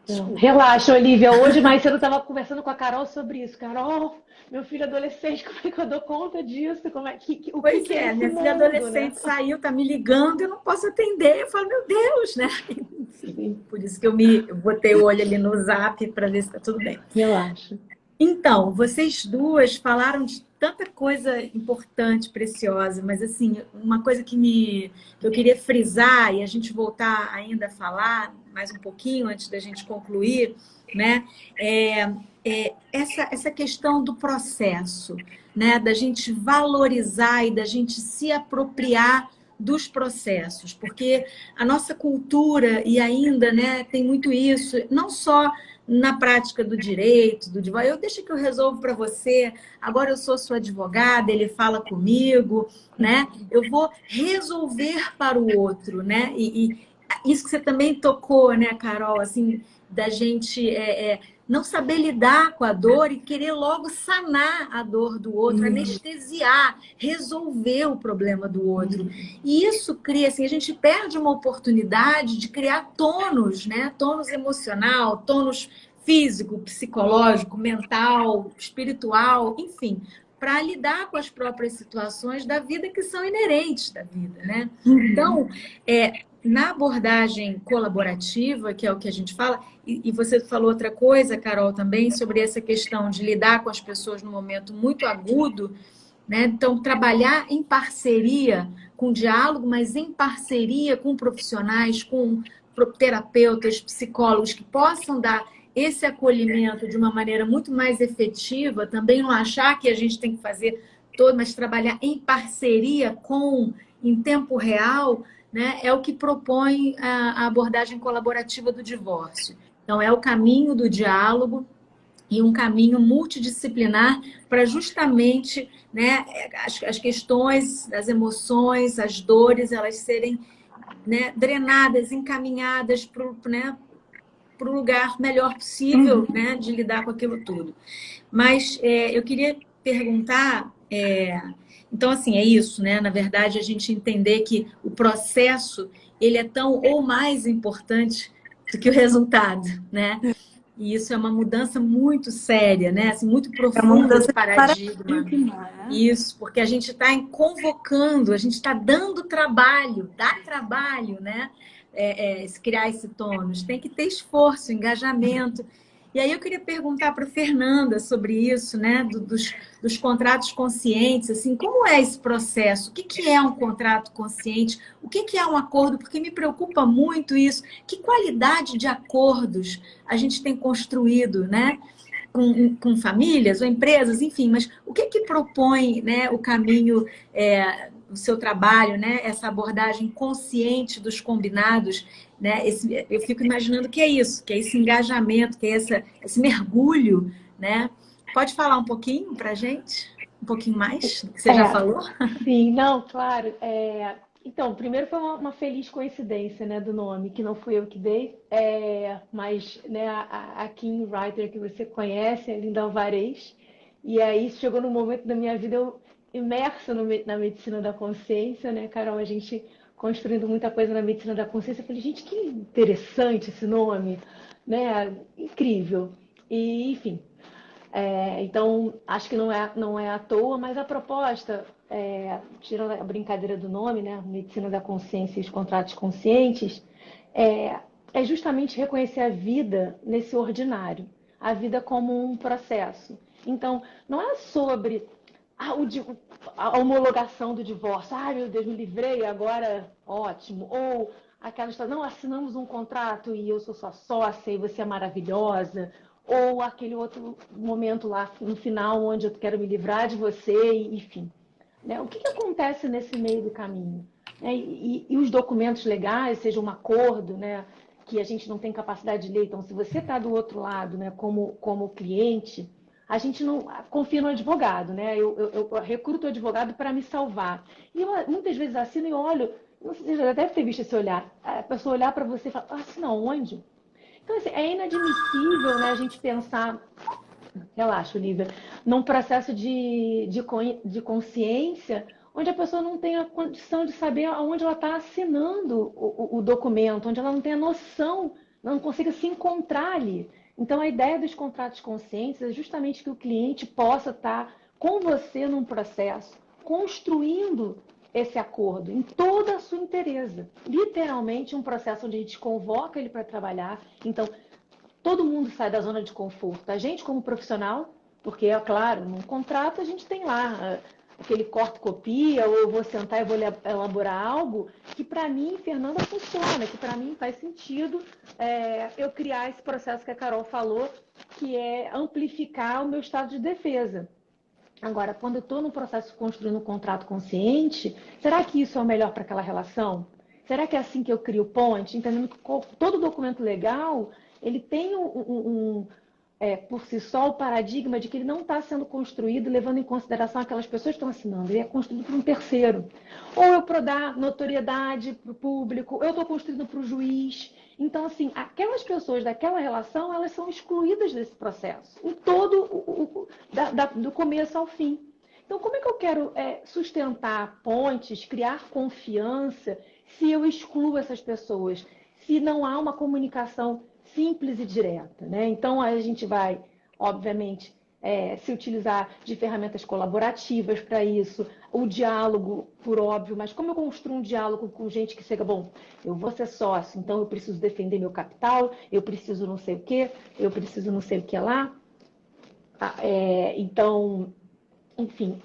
Desculpa. Relaxa, Olivia, hoje mais cedo eu estava conversando com a Carol sobre isso. Carol, meu filho adolescente, como é que eu dou conta disso? Como é que pois é, minha filha adolescente, né? Saiu, tá me ligando, eu não posso atender, eu falo, meu Deus, né? Enfim, por isso que eu botei o olho ali no Zap para ver se tá tudo bem. Relaxa. Então, vocês duas falaram de tanta coisa importante, preciosa, mas assim, uma coisa que eu queria frisar e a gente voltar ainda a falar mais um pouquinho antes da gente concluir, né? Essa questão do processo, né? Da gente valorizar e da gente se apropriar dos processos, porque a nossa cultura e ainda, né, tem muito isso, não só na prática do direito, do divórcio, eu deixo que eu resolvo para você, agora eu sou sua advogada, ele fala comigo, né? Eu vou resolver para o outro, né? E isso que você também tocou, né, Carol, assim, da gente não saber lidar com a dor e querer logo sanar a dor do outro, anestesiar, resolver o problema do outro. E isso cria, assim, a gente perde uma oportunidade de criar tônus, né? Tônus emocional, tônus físico, psicológico, mental, espiritual, enfim, para lidar com as próprias situações da vida que são inerentes da vida, né? Então, na abordagem colaborativa, que é o que a gente fala, e você falou outra coisa, Carol, também, sobre essa questão de lidar com as pessoas num momento muito agudo, né? Então, trabalhar em parceria, com diálogo, mas em parceria com profissionais, com terapeutas, psicólogos que possam dar esse acolhimento de uma maneira muito mais efetiva, também não achar que a gente tem que fazer todo, mas trabalhar em parceria com, em tempo real, né, é o que propõe a abordagem colaborativa do divórcio. Então, é o caminho do diálogo e um caminho multidisciplinar para justamente, né, as questões, as emoções, as dores, elas serem, né, drenadas, encaminhadas para o, né, para o lugar melhor possível, né, de lidar com aquilo tudo. Mas eu queria perguntar, então assim, é isso, né? Na verdade, a gente entender que o processo ele é tão ou mais importante do que o resultado, né? E isso é uma mudança muito séria, né? Assim, muito É uma profunda mudança de de paradigma. paradigma, né? Isso, porque a gente está convocando, a gente está dando trabalho, dá trabalho, né? Criar esse tônus. Tem que ter esforço, engajamento. E aí eu queria perguntar para a Fernanda sobre isso, né? Dos contratos conscientes, assim, como é esse processo? O que é um contrato consciente? O que é um acordo? Porque me preocupa muito isso. Que qualidade de acordos a gente tem construído, né? Com famílias ou empresas, enfim, mas o que propõe, né, o caminho, o seu trabalho, né, essa abordagem consciente dos combinados, né, eu fico imaginando que é isso, que é esse engajamento, que é esse mergulho, né? Pode falar um pouquinho para a gente? Um pouquinho mais do que você já É, falou? sim, não, claro. Então, primeiro foi uma feliz coincidência, né, do nome, que não fui eu que dei, mas, né, a Kim Writer que você conhece, a Linda Alvarez, e aí chegou num momento da minha vida eu imersa na medicina da consciência, né, Carol, a gente construindo muita coisa na medicina da consciência, eu falei, gente, que interessante esse nome, né, incrível. E, enfim, então, acho que não é à toa, mas a proposta, tirando a brincadeira do nome, né, Medicina da Consciência e os Contratos Conscientes, é justamente reconhecer a vida nesse ordinário, a vida como um processo. Então, não é sobre a homologação do divórcio, meu Deus, me livrei, agora ótimo, ou aquela história, não, assinamos um contrato e eu sou sua sócia e você é maravilhosa, ou aquele outro momento lá no final onde eu quero me livrar de você, enfim. Né? O que acontece nesse meio do caminho? E os documentos legais, seja um acordo, né, que a gente não tem capacidade de ler, então se você está do outro lado, né, como cliente, a gente não confia no advogado, né? Eu recruto o advogado para me salvar. E eu muitas vezes assino e olho, não sei, você já deve ter visto esse olhar, a pessoa olhar para você e falar, assina onde? Então, assim, é inadmissível, né, a gente pensar, relaxa, Olivia, num processo de consciência onde a pessoa não tem a condição de saber aonde ela está assinando o documento, onde ela não tem a noção, não consiga se encontrar ali. Então, a ideia dos contratos conscientes é justamente que o cliente possa estar com você num processo, construindo esse acordo em toda a sua inteireza. Literalmente um processo onde a gente convoca ele para trabalhar. Então, todo mundo sai da zona de conforto. A gente, como profissional, porque, é claro, num contrato a gente tem lá aquele corta-copia, ou eu vou sentar e vou elaborar algo que, para mim, Fernanda, funciona, que, para mim, faz sentido eu criar esse processo que a Carol falou, que é amplificar o meu estado de defesa. Agora, quando eu estou no processo de construindo um contrato consciente, será que isso é o melhor para aquela relação? Será que é assim que eu crio ponte? Entendendo que todo documento legal, ele tem por si só o paradigma de que ele não está sendo construído levando em consideração aquelas pessoas que estão assinando, ele é construído por um terceiro. Ou eu para dar notoriedade para o público, eu estou construindo para o juiz. Então, assim, aquelas pessoas daquela relação, elas são excluídas desse processo, em todo do começo ao fim. Então, como é que eu quero sustentar pontes, criar confiança, se eu excluo essas pessoas? Se não há uma comunicação simples e direta, né? Então, a gente vai, obviamente, se utilizar de ferramentas colaborativas para isso, o diálogo, por óbvio, mas como eu construo um diálogo com gente que chega, bom, eu vou ser sócio, então eu preciso defender meu capital, eu preciso não sei o quê, eu preciso não sei o que lá. Então, enfim,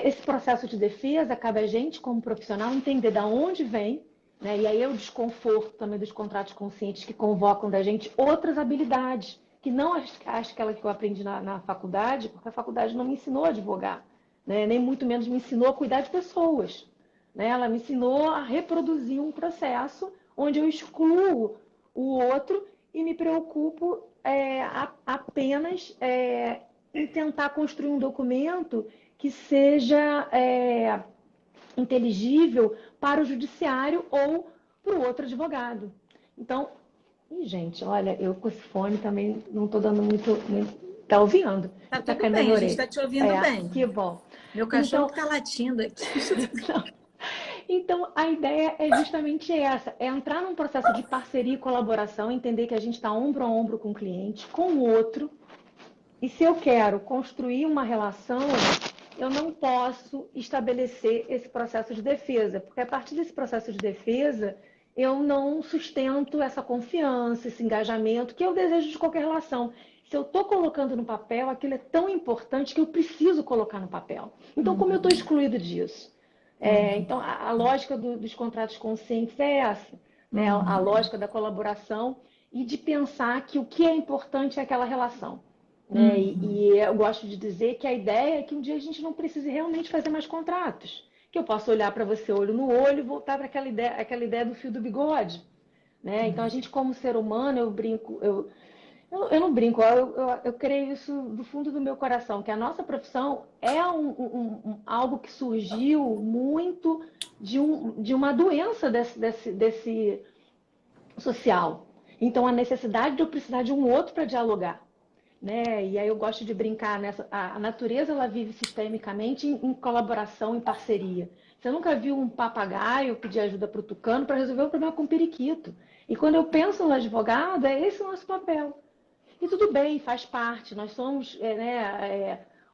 esse processo de defesa cabe a gente, como profissional, entender de onde vem, né? E aí é o desconforto também dos contratos conscientes que convocam da gente outras habilidades, que não aquela que eu aprendi na faculdade, porque a faculdade não me ensinou a advogar, né? Nem muito menos me ensinou a cuidar de pessoas, né? Ela me ensinou a reproduzir um processo onde eu excluo o outro e me preocupo apenas em tentar construir um documento que seja inteligível para o judiciário ou para o outro advogado. Então, gente, olha, eu com esse fone também não estou dando muito. Tá ouvindo? Tá Tá tudo caindo na bem, minha a gente orelha. está te ouvindo bem. Que bom. Meu cachorro Então, que tá latindo aqui. então, a ideia é justamente essa, é entrar num processo de parceria e colaboração, entender que a gente está ombro a ombro com o cliente, com o outro, e se eu quero construir uma relação, eu não posso estabelecer esse processo de defesa, porque a partir desse processo de defesa, eu não sustento essa confiança, esse engajamento que eu desejo de qualquer relação. Se eu estou colocando no papel, aquilo é tão importante que eu preciso colocar no papel. Então, como eu estou excluído disso? Então, a lógica dos contratos conscientes é essa, né? A lógica da colaboração e de pensar que o que é importante é aquela relação. Né? E eu gosto de dizer que a ideia é que um dia a gente não precise realmente fazer mais contratos. Que eu possa olhar para você olho no olho e voltar para aquela ideia do fio do bigode. Né? Então, a gente, como ser humano, eu brinco, eu não brinco, eu creio isso do fundo do meu coração, que a nossa profissão é algo que surgiu muito de uma doença desse social. Então, a necessidade de eu precisar de um outro para dialogar. Né? E aí eu gosto de brincar nessa. A natureza ela vive sistemicamente em colaboração, em parceria. Você nunca viu um papagaio pedir ajuda para o tucano para resolver um problema com um periquito. E quando eu penso no advogado, é esse o nosso papel. E tudo bem, faz parte. Nós somos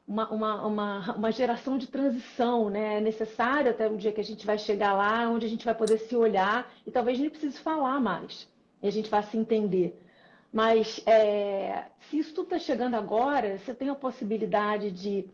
uma geração de transição, né? É necessário até o dia que a gente vai chegar lá, onde a gente vai poder se olhar e talvez nem precise falar mais. E a gente vai se entender. Mas se isso tudo está chegando agora, você tem a possibilidade de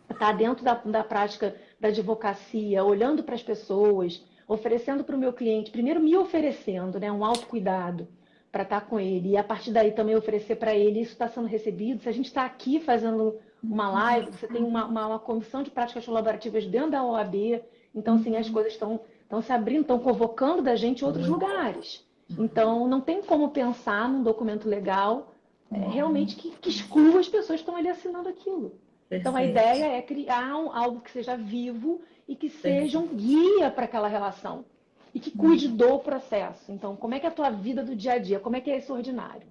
estar dentro da prática da advocacia, olhando para as pessoas, oferecendo para o meu cliente, primeiro me oferecendo, né, um autocuidado para estar com ele, e a partir daí também oferecer para ele, isso está sendo recebido. Se a gente está aqui fazendo uma live, você tem uma comissão de práticas colaborativas dentro da OAB, então assim, as coisas estão se abrindo, estão convocando da gente outros lugares. Então, não tem como pensar num documento legal realmente que exclua as pessoas que estão ali assinando aquilo. Então, a ideia é criar algo que seja vivo e que seja um guia para aquela relação. E que cuide do processo. Então, como é que é a tua vida do dia a dia? Como é que é esse ordinário?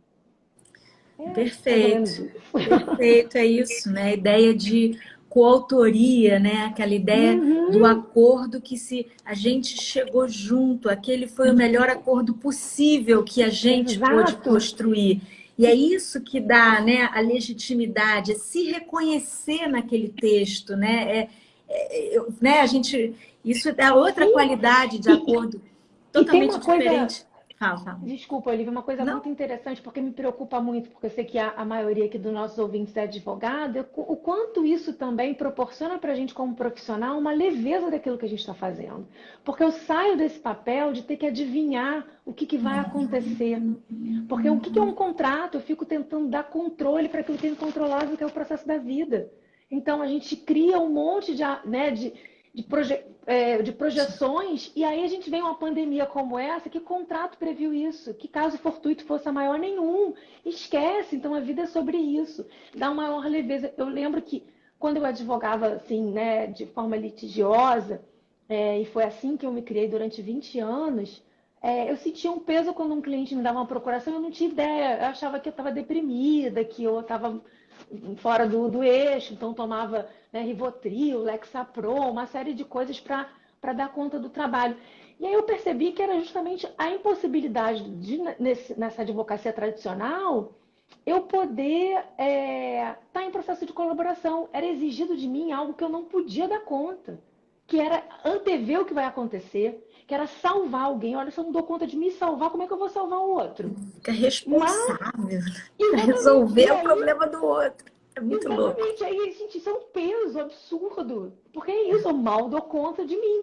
Perfeito, perfeito, é isso, né? A ideia de coautoria, né? Aquela ideia do acordo que se a gente chegou junto, aquele foi o melhor acordo possível que a gente pôde construir. E é isso que dá, né, a legitimidade, é se reconhecer naquele texto, né? Né? Isso é outra qualidade de acordo totalmente diferente. Fala. Desculpa, Olivia, uma coisa muito interessante, porque me preocupa muito, porque eu sei que a maioria aqui dos nossos ouvintes é advogada, o quanto isso também proporciona para a gente, como profissional, uma leveza daquilo que a gente está fazendo. Porque eu saio desse papel de ter que adivinhar o que vai acontecer. Porque o que é um contrato? Eu fico tentando dar controle para aquilo que é incontrolável, que é o processo da vida. Então, a gente cria um monte de projeções, e aí a gente vem uma pandemia como essa, que contrato previu isso? Que caso fortuito fosse a maior? Nenhum. Esquece, então a vida é sobre isso. Dá uma maior leveza. Eu lembro que quando eu advogava assim, né, de forma litigiosa, e foi assim que eu me criei durante 20 anos, eu sentia um peso quando um cliente me dava uma procuração, eu não tinha ideia, eu achava que eu estava deprimida, que eu estava fora do eixo, então tomava, né, Rivotril, Lexapro, uma série de coisas para dar conta do trabalho. E aí eu percebi que era justamente a impossibilidade de, nessa advocacia tradicional, eu poder estar em processo de colaboração. Era exigido de mim algo que eu não podia dar conta, que era antever o que vai acontecer, que era salvar alguém. Olha, se eu não dou conta de me salvar, como é que eu vou salvar o outro? Fica Mas, responsável para exatamente, e resolver o aí, problema do outro. É muito louco. exatamente, aí, gente, isso é um peso absurdo, porque é isso, eu mal dou conta de mim.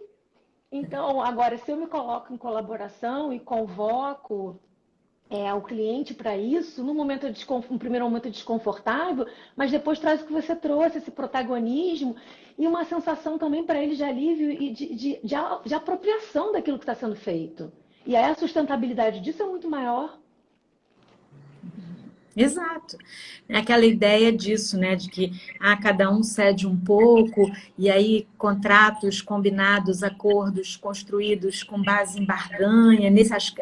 Então, agora, se eu me coloco em colaboração e convoco o cliente para isso, no primeiro momento desconfortável, mas depois traz o que você trouxe, esse protagonismo e uma sensação também para ele de alívio e de apropriação daquilo que está sendo feito. E aí a sustentabilidade disso é muito maior. Exato. É aquela ideia disso, né? De que cada um cede um pouco, e aí contratos combinados, acordos construídos com base em barganha,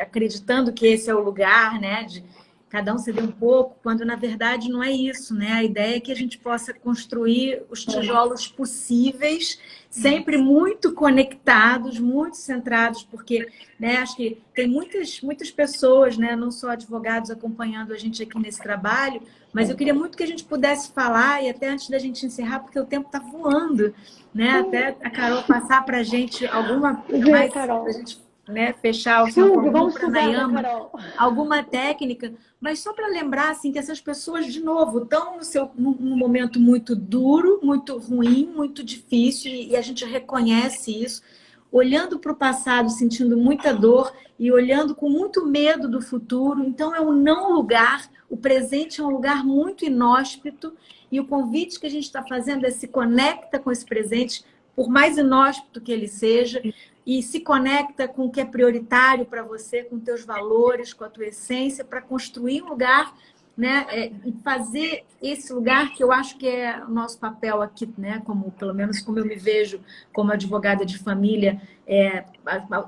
acreditando que esse é o lugar, né? De cada um ceder um pouco, quando na verdade não é isso, né? A ideia é que a gente possa construir os tijolos possíveis, sempre muito conectados, muito centrados, porque, né, acho que tem muitas pessoas, né, não só advogados acompanhando a gente aqui nesse trabalho, mas eu queria muito que a gente pudesse falar, e até antes da gente encerrar, porque o tempo está voando, né? Até a Carol passar para a gente alguma Vê, mais, para a Carol. gente, né, fechar o senhor Suga, Paulo, vamos para sugar da Nayama, Carol. alguma técnica, mas só para lembrar assim, que essas pessoas, de novo, estão num momento muito duro, muito ruim, muito difícil, e a gente reconhece isso, olhando para o passado, sentindo muita dor e olhando com muito medo do futuro. Então, é um não lugar, o presente é um lugar muito inóspito, e o convite que a gente está fazendo é se conecta com esse presente, por mais inóspito que ele seja, e se conecta com o que é prioritário para você, com teus valores, com a tua essência, para construir um lugar, né, e fazer esse lugar que eu acho que é o nosso papel aqui, né, como pelo menos como eu me vejo como advogada de família,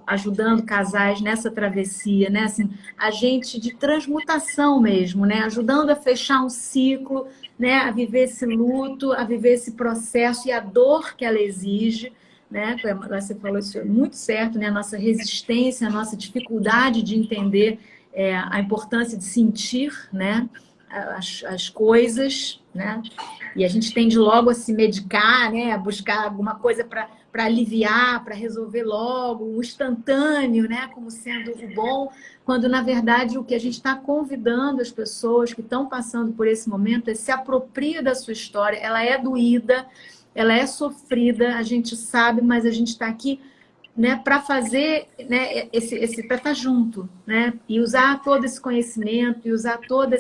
ajudando casais nessa travessia, né, assim, agente de transmutação mesmo, né, ajudando a fechar um ciclo, né, a viver esse luto, a viver esse processo e a dor que ela exige, né? Você falou isso muito certo, né? A nossa resistência, a nossa dificuldade de entender a importância de sentir, né? As coisas, né? E a gente tende logo a se medicar, né? A buscar alguma coisa para aliviar, para resolver logo, o instantâneo, né? Como sendo o bom, quando na verdade o que a gente está convidando as pessoas que estão passando por esse momento é se apropria da sua história, ela é doída, ela é sofrida, a gente sabe, mas a gente está aqui, né, para fazer, né, para estar junto, né, e usar todo esse conhecimento, e usar todo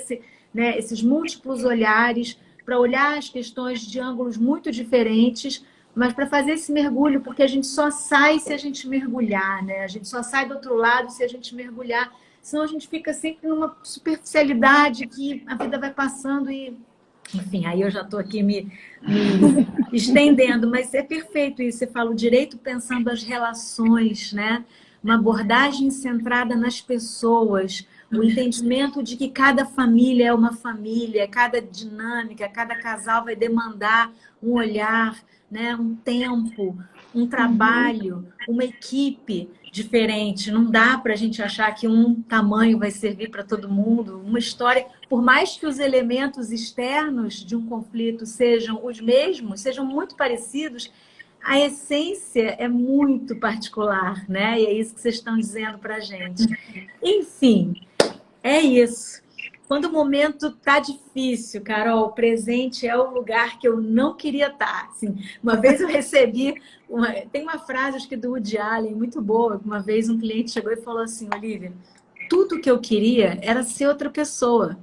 né, esses múltiplos olhares para olhar as questões de ângulos muito diferentes, mas para fazer esse mergulho, porque a gente só sai se a gente mergulhar, né? A gente só sai do outro lado se a gente mergulhar, senão a gente fica sempre numa superficialidade que a vida vai passando e enfim, aí eu já estou aqui me estendendo, mas é perfeito isso. Você fala o direito pensando as relações, né? Uma abordagem centrada nas pessoas, o entendimento de que cada família é uma família, cada dinâmica, cada casal vai demandar um olhar, né? Um tempo, um trabalho, uma equipe diferente. Não dá para a gente achar que um tamanho vai servir para todo mundo. Uma história, por mais que os elementos externos de um conflito sejam os mesmos, sejam muito parecidos, a essência é muito particular, né? E é isso que vocês estão dizendo para a gente. Enfim, é isso. Quando o momento tá difícil, Carol, o presente é o lugar que eu não queria estar. Assim, uma vez eu recebi, tem uma frase, acho que do Woody Allen, muito boa. Uma vez um cliente chegou e falou assim, Olivia, tudo que eu queria era ser outra pessoa.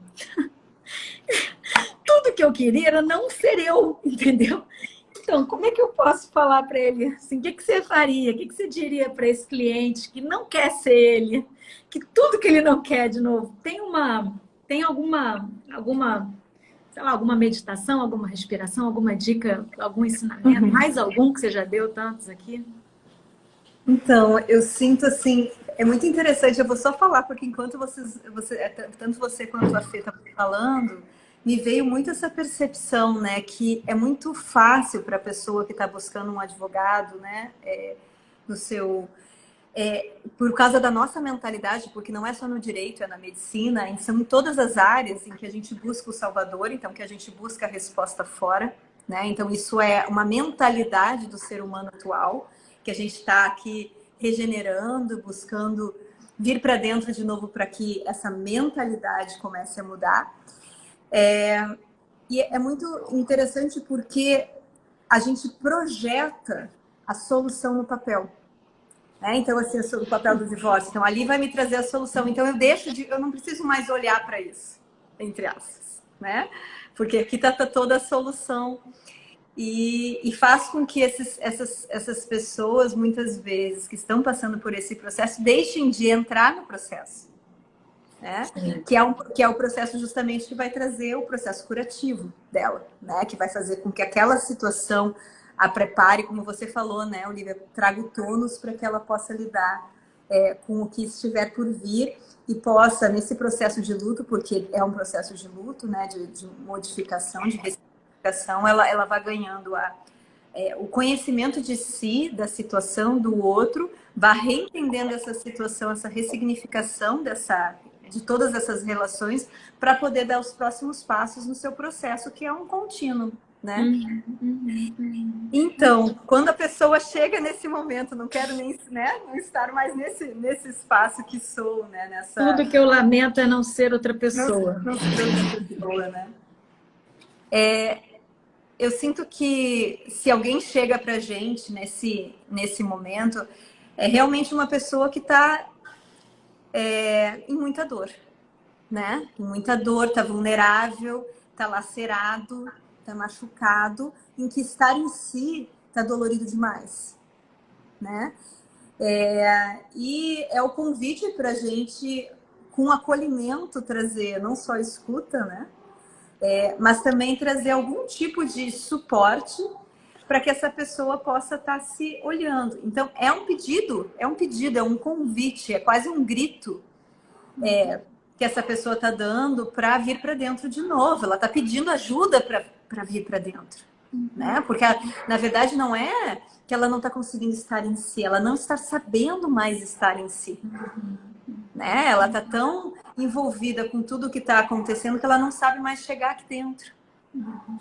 Tudo que eu queria era não ser eu, entendeu? Então, como é que eu posso falar para ele assim? O que você faria? O que você diria para esse cliente que não quer ser ele? Que tudo que ele não quer, de novo, tem alguma, sei lá, alguma meditação, alguma respiração, alguma dica, algum ensinamento, mais algum que você já deu tantos aqui? Então, eu sinto assim, é muito interessante, eu vou só falar, porque enquanto tanto você quanto a Fê estavam falando, me veio muito essa percepção, né, que é muito fácil para a pessoa que está buscando um advogado, né, no seu por causa da nossa mentalidade, porque não é só no direito, é na medicina, são em todas as áreas em que a gente busca o salvador, então que a gente busca a resposta fora, né? Então isso é uma mentalidade do ser humano atual, que a gente está aqui regenerando, buscando vir para dentro de novo para que essa mentalidade comece a mudar. E é muito interessante porque a gente projeta a solução no papel. Então, assim, o papel do divórcio. Então, ali vai me trazer a solução. Então, eu não preciso mais olhar para isso, entre aspas, né? Porque aqui está toda a solução. E faz com que essas pessoas, muitas vezes, que estão passando por esse processo, deixem de entrar no processo. Né? Que é o processo justamente que vai trazer o processo curativo dela, né? Que vai fazer com que aquela situação a prepare, como você falou, né, Olivia, traga o tônus para que ela possa lidar com o que estiver por vir e possa, nesse processo de luto, porque é um processo de luto, né, de modificação, de ressignificação, ela vai ganhando o conhecimento de si, da situação do outro, vai reentendendo essa situação, essa ressignificação de todas essas relações, para poder dar os próximos passos no seu processo, que é um contínuo. Né? Então, quando a pessoa chega nesse momento, não quero nem, né, não estar mais nesse espaço que sou, né? Tudo que eu lamento é não ser outra pessoa. Não ser outra pessoa, né? Eu sinto que se alguém chega pra gente nesse momento, é realmente uma pessoa que está em muita dor, né? Em muita dor, está vulnerável, está lacerado, está machucado, em que estar em si está dolorido demais, né? E é o convite para a gente, com acolhimento, trazer não só escuta, né? Mas também trazer algum tipo de suporte para que essa pessoa possa estar se olhando. Então, é um pedido, é um convite, é quase um grito que essa pessoa está dando para vir para dentro de novo. Ela está pedindo ajuda para vir para dentro, né? Porque na verdade não é que ela não está conseguindo estar em si, ela não está sabendo mais estar em si, né? Ela está tão envolvida com tudo que está acontecendo que ela não sabe mais chegar aqui dentro,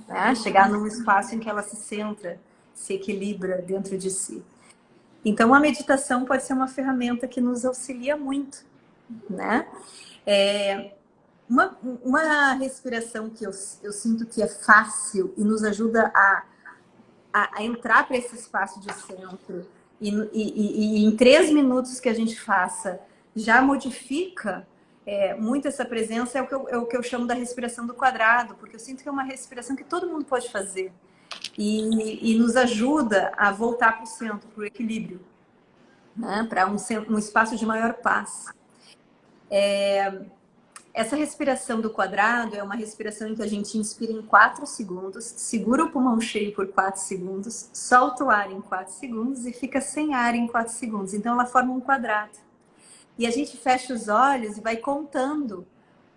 né? Chegar num espaço em que ela se centra, se equilibra dentro de si. Então a meditação pode ser uma ferramenta que nos auxilia muito, né? Uma respiração que eu sinto que é fácil e nos ajuda a entrar para esse espaço de centro e em 3 minutos que a gente faça já modifica muito essa presença, é o que eu chamo da respiração do quadrado, porque eu sinto que é uma respiração que todo mundo pode fazer e nos ajuda a voltar para o centro, para o equilíbrio, né? Para um espaço de maior paz. Essa respiração do quadrado é uma respiração em que a gente inspira em 4 segundos, segura o pulmão cheio por 4 segundos, solta o ar em 4 segundos e fica sem ar em 4 segundos. Então ela forma um quadrado. E a gente fecha os olhos e vai contando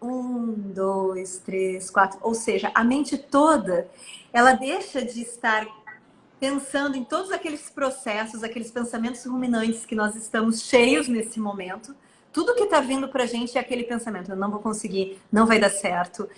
1, 2, 3, 4. Ou seja, a mente toda, ela deixa de estar pensando em todos aqueles processos, aqueles pensamentos ruminantes que nós estamos cheios nesse momento. Tudo que está vindo para a gente é aquele pensamento: eu não vou conseguir, não vai dar certo,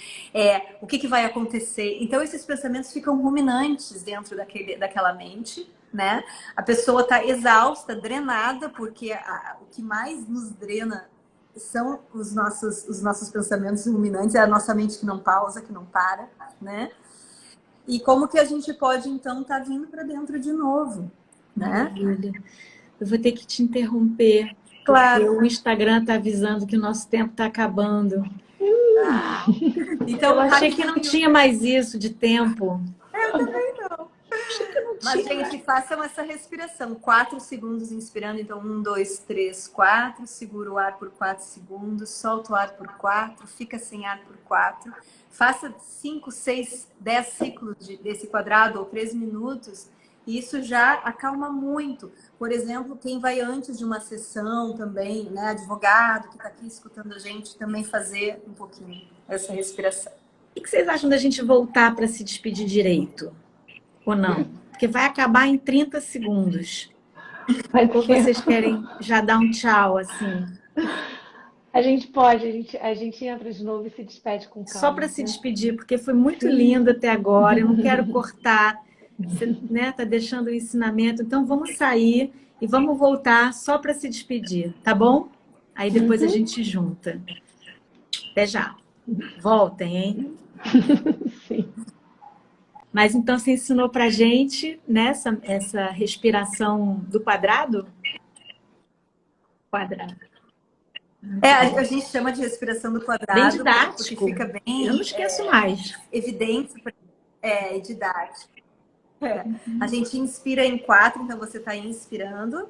o que vai acontecer? Então, esses pensamentos ficam ruminantes dentro daquela mente, né? A pessoa está exausta, drenada, porque o que mais nos drena são os nossos pensamentos ruminantes, é a nossa mente que não pausa, que não para, né? E como que a gente pode, então, estar vindo para dentro de novo, né? Maravilha. Eu vou ter que te interromper. Claro. Porque o Instagram está avisando que o nosso tempo está acabando. Então, eu achei que não tinha mais isso de tempo. Eu também não. Mas, gente, façam essa respiração. 4 segundos inspirando. Então, 1, 2, 3, 4. Segura o ar por 4 segundos. Solta o ar por 4. Fica sem ar por 4. Faça 5, 6, 10 ciclos desse quadrado ou 3 minutos. E isso já acalma muito. Por exemplo, quem vai antes de uma sessão também, né? Advogado que está aqui escutando a gente, também fazer um pouquinho essa respiração. O que vocês acham da gente voltar para se despedir direito? Ou não? Porque vai acabar em 30 segundos. Pode Ou ser. vocês querem já dar um tchau, assim? A gente pode, a gente entra de novo e se despede com Só para calma, se né? despedir, porque foi muito Sim. lindo até agora. Eu não quero cortar. Você, né, tá deixando o ensinamento. Então vamos sair e vamos voltar só para se despedir, tá bom? Aí depois a Uhum. gente junta. Até já. Voltem, hein? Sim. Mas então você ensinou para gente nessa essa respiração do quadrado? Quadrado. A gente chama de respiração do Bem quadrado porque didático. fica Eu não bem esqueço mais. evidente, e didático. A gente inspira em 4, então você está inspirando.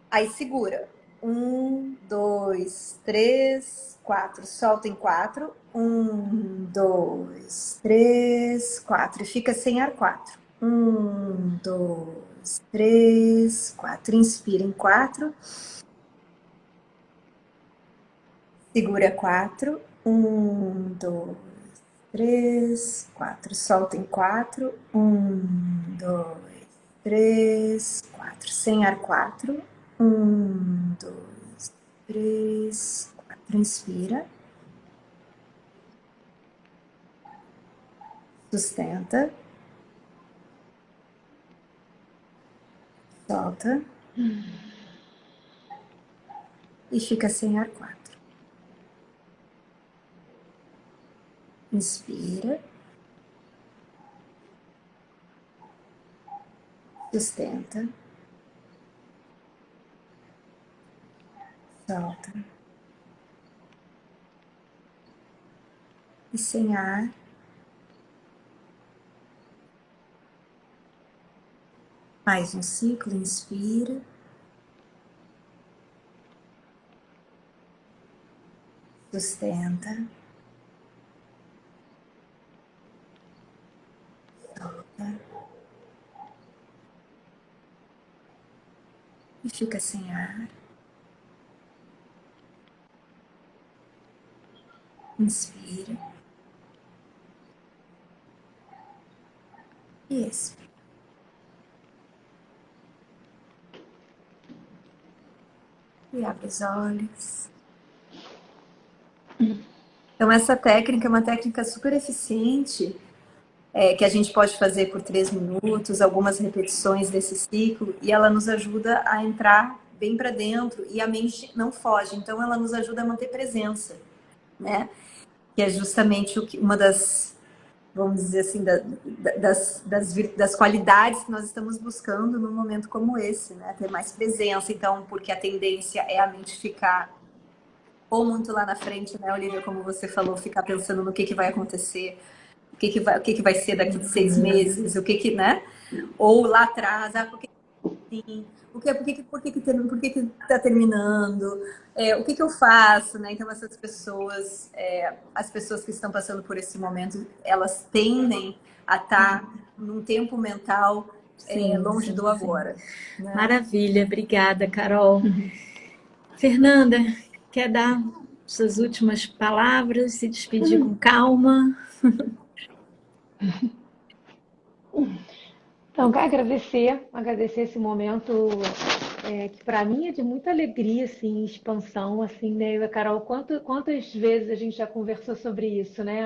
Aí segura. 1, 2, 3, 4. Solta em 4. 1, 2, 3, 4. E fica sem ar 4. 1, 2, 3, 4. Inspira em 4. Segura 4. 1, 2, 3, 4. Solta em 4. 1, 2, 3, 4. Sem ar 4. 1, 2, 3, 4. Inspira. Sustenta. Solta. E fica sem ar 4. Inspira. Sustenta. Solta. E sem ar. Mais um ciclo. Inspira. Sustenta. Solta. E fica sem ar. Inspira. E expira. E abre os olhos. Então, essa técnica é uma técnica super eficiente, que a gente pode fazer por 3 minutos, algumas repetições desse ciclo, e ela nos ajuda a entrar bem para dentro e a mente não foge. Então, ela nos ajuda a manter presença, né? Que é justamente uma das, vamos dizer assim, das qualidades que nós estamos buscando num momento como esse, né? Ter mais presença. Então, porque a tendência é a mente ficar ou muito lá na frente, né, Olivia, como você falou, ficar pensando no que vai acontecer, o que vai ser daqui de 6 meses, né? Ou lá atrás, por que sim? Por que tá terminando? O que eu faço, né? Então essas pessoas, as pessoas que estão passando por esse momento, elas tendem a estar num tempo mental longe do agora. Né? Maravilha, obrigada, Carol. Fernanda, quer dar suas últimas palavras, se despedir com calma? Então, quero agradecer esse momento que para mim é de muita alegria, assim, expansão, assim, né? Eu e a Carol, quantas vezes a gente já conversou sobre isso, né?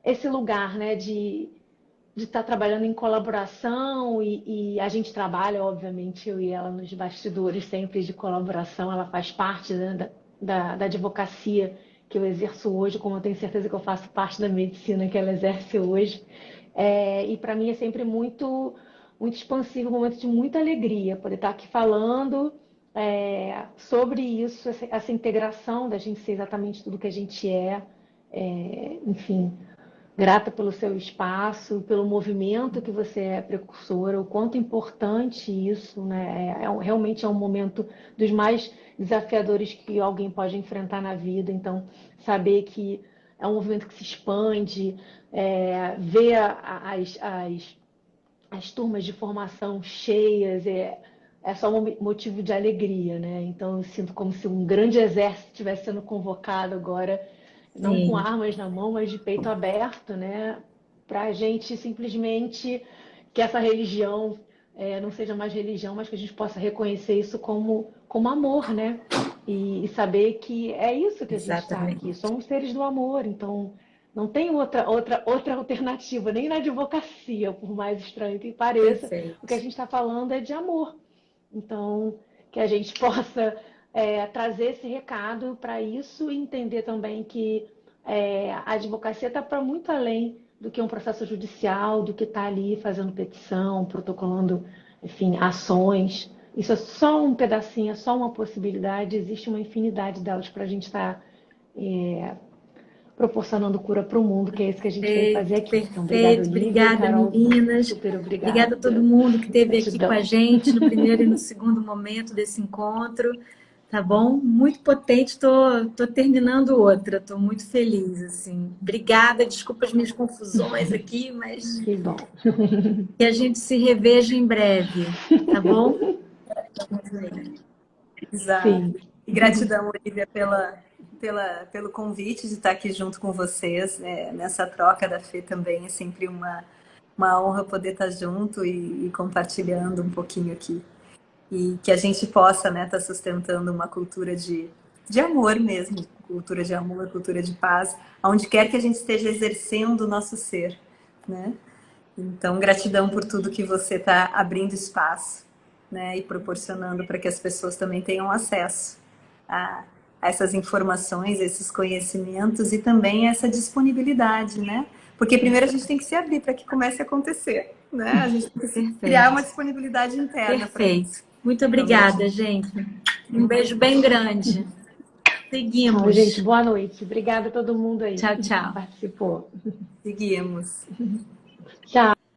Esse lugar, né, de estar trabalhando em colaboração e a gente trabalha, obviamente, eu e ela nos bastidores sempre de colaboração, ela faz parte, né, da advocacia que eu exerço hoje, como eu tenho certeza que eu faço parte da medicina que ela exerce hoje. E para mim é sempre muito expansivo, um momento de muita alegria poder estar aqui falando sobre isso, essa integração da gente ser exatamente tudo que a gente enfim, grata pelo seu espaço, pelo movimento que você é precursora, o quanto importante isso, né? Realmente é um momento dos mais desafiadores que alguém pode enfrentar na vida. Então, saber que é um movimento que se expande, ver as turmas de formação cheias, é só um motivo de alegria, né? Então, eu sinto como se um grande exército estivesse sendo convocado agora, não com Sim, armas na mão, mas de peito aberto, né? Para a gente simplesmente que essa religião não seja mais religião, mas que a gente possa reconhecer isso como amor, né? E saber que é isso que a gente está Exatamente. aqui. Somos seres do amor, então não tem outra alternativa, nem na advocacia, por mais estranho que pareça. Perfeito. O que a gente está falando é de amor. Então, que a gente possa trazer esse recado para isso e entender também que a advocacia está para muito além do que um processo judicial, do que está ali fazendo petição, protocolando, enfim, ações. Isso é só um pedacinho, é só uma possibilidade, existe uma infinidade delas para a gente estar proporcionando cura para o mundo, que é isso que a gente veio fazer aqui. Então, obrigada, Perfeito. Olivia, Obrigada, Carol, meninas. super Obrigada a todo obrigada. mundo que esteve aqui Gratidão. com a gente no primeiro e no segundo momento desse encontro. Tá bom? Muito potente. Tô terminando outra. Tô muito feliz, assim. Obrigada. Desculpa as minhas confusões aqui, mas Que bom. que a gente se reveja em breve, tá bom? Exato. Sim. E gratidão, Olivia, pelo convite de estar aqui junto com vocês, nessa troca da fé também. É sempre uma honra poder estar junto e compartilhando um pouquinho aqui. E que a gente possa, né, estar sustentando uma cultura de amor mesmo, cultura de amor, cultura de paz, onde quer que a gente esteja exercendo o nosso ser, né? Então, gratidão por tudo que você está abrindo espaço, né, e proporcionando para que as pessoas também tenham acesso a essas informações, esses conhecimentos e também essa disponibilidade, né? Porque primeiro a gente tem que se abrir para que comece a acontecer, né? A gente tem que criar uma disponibilidade interna para isso. Perfeito. Muito obrigada, gente. Um beijo bem grande. Seguimos. Tchau, gente. Boa noite. Obrigada a todo mundo aí Tchau, que tchau. participou. Seguimos. Tchau.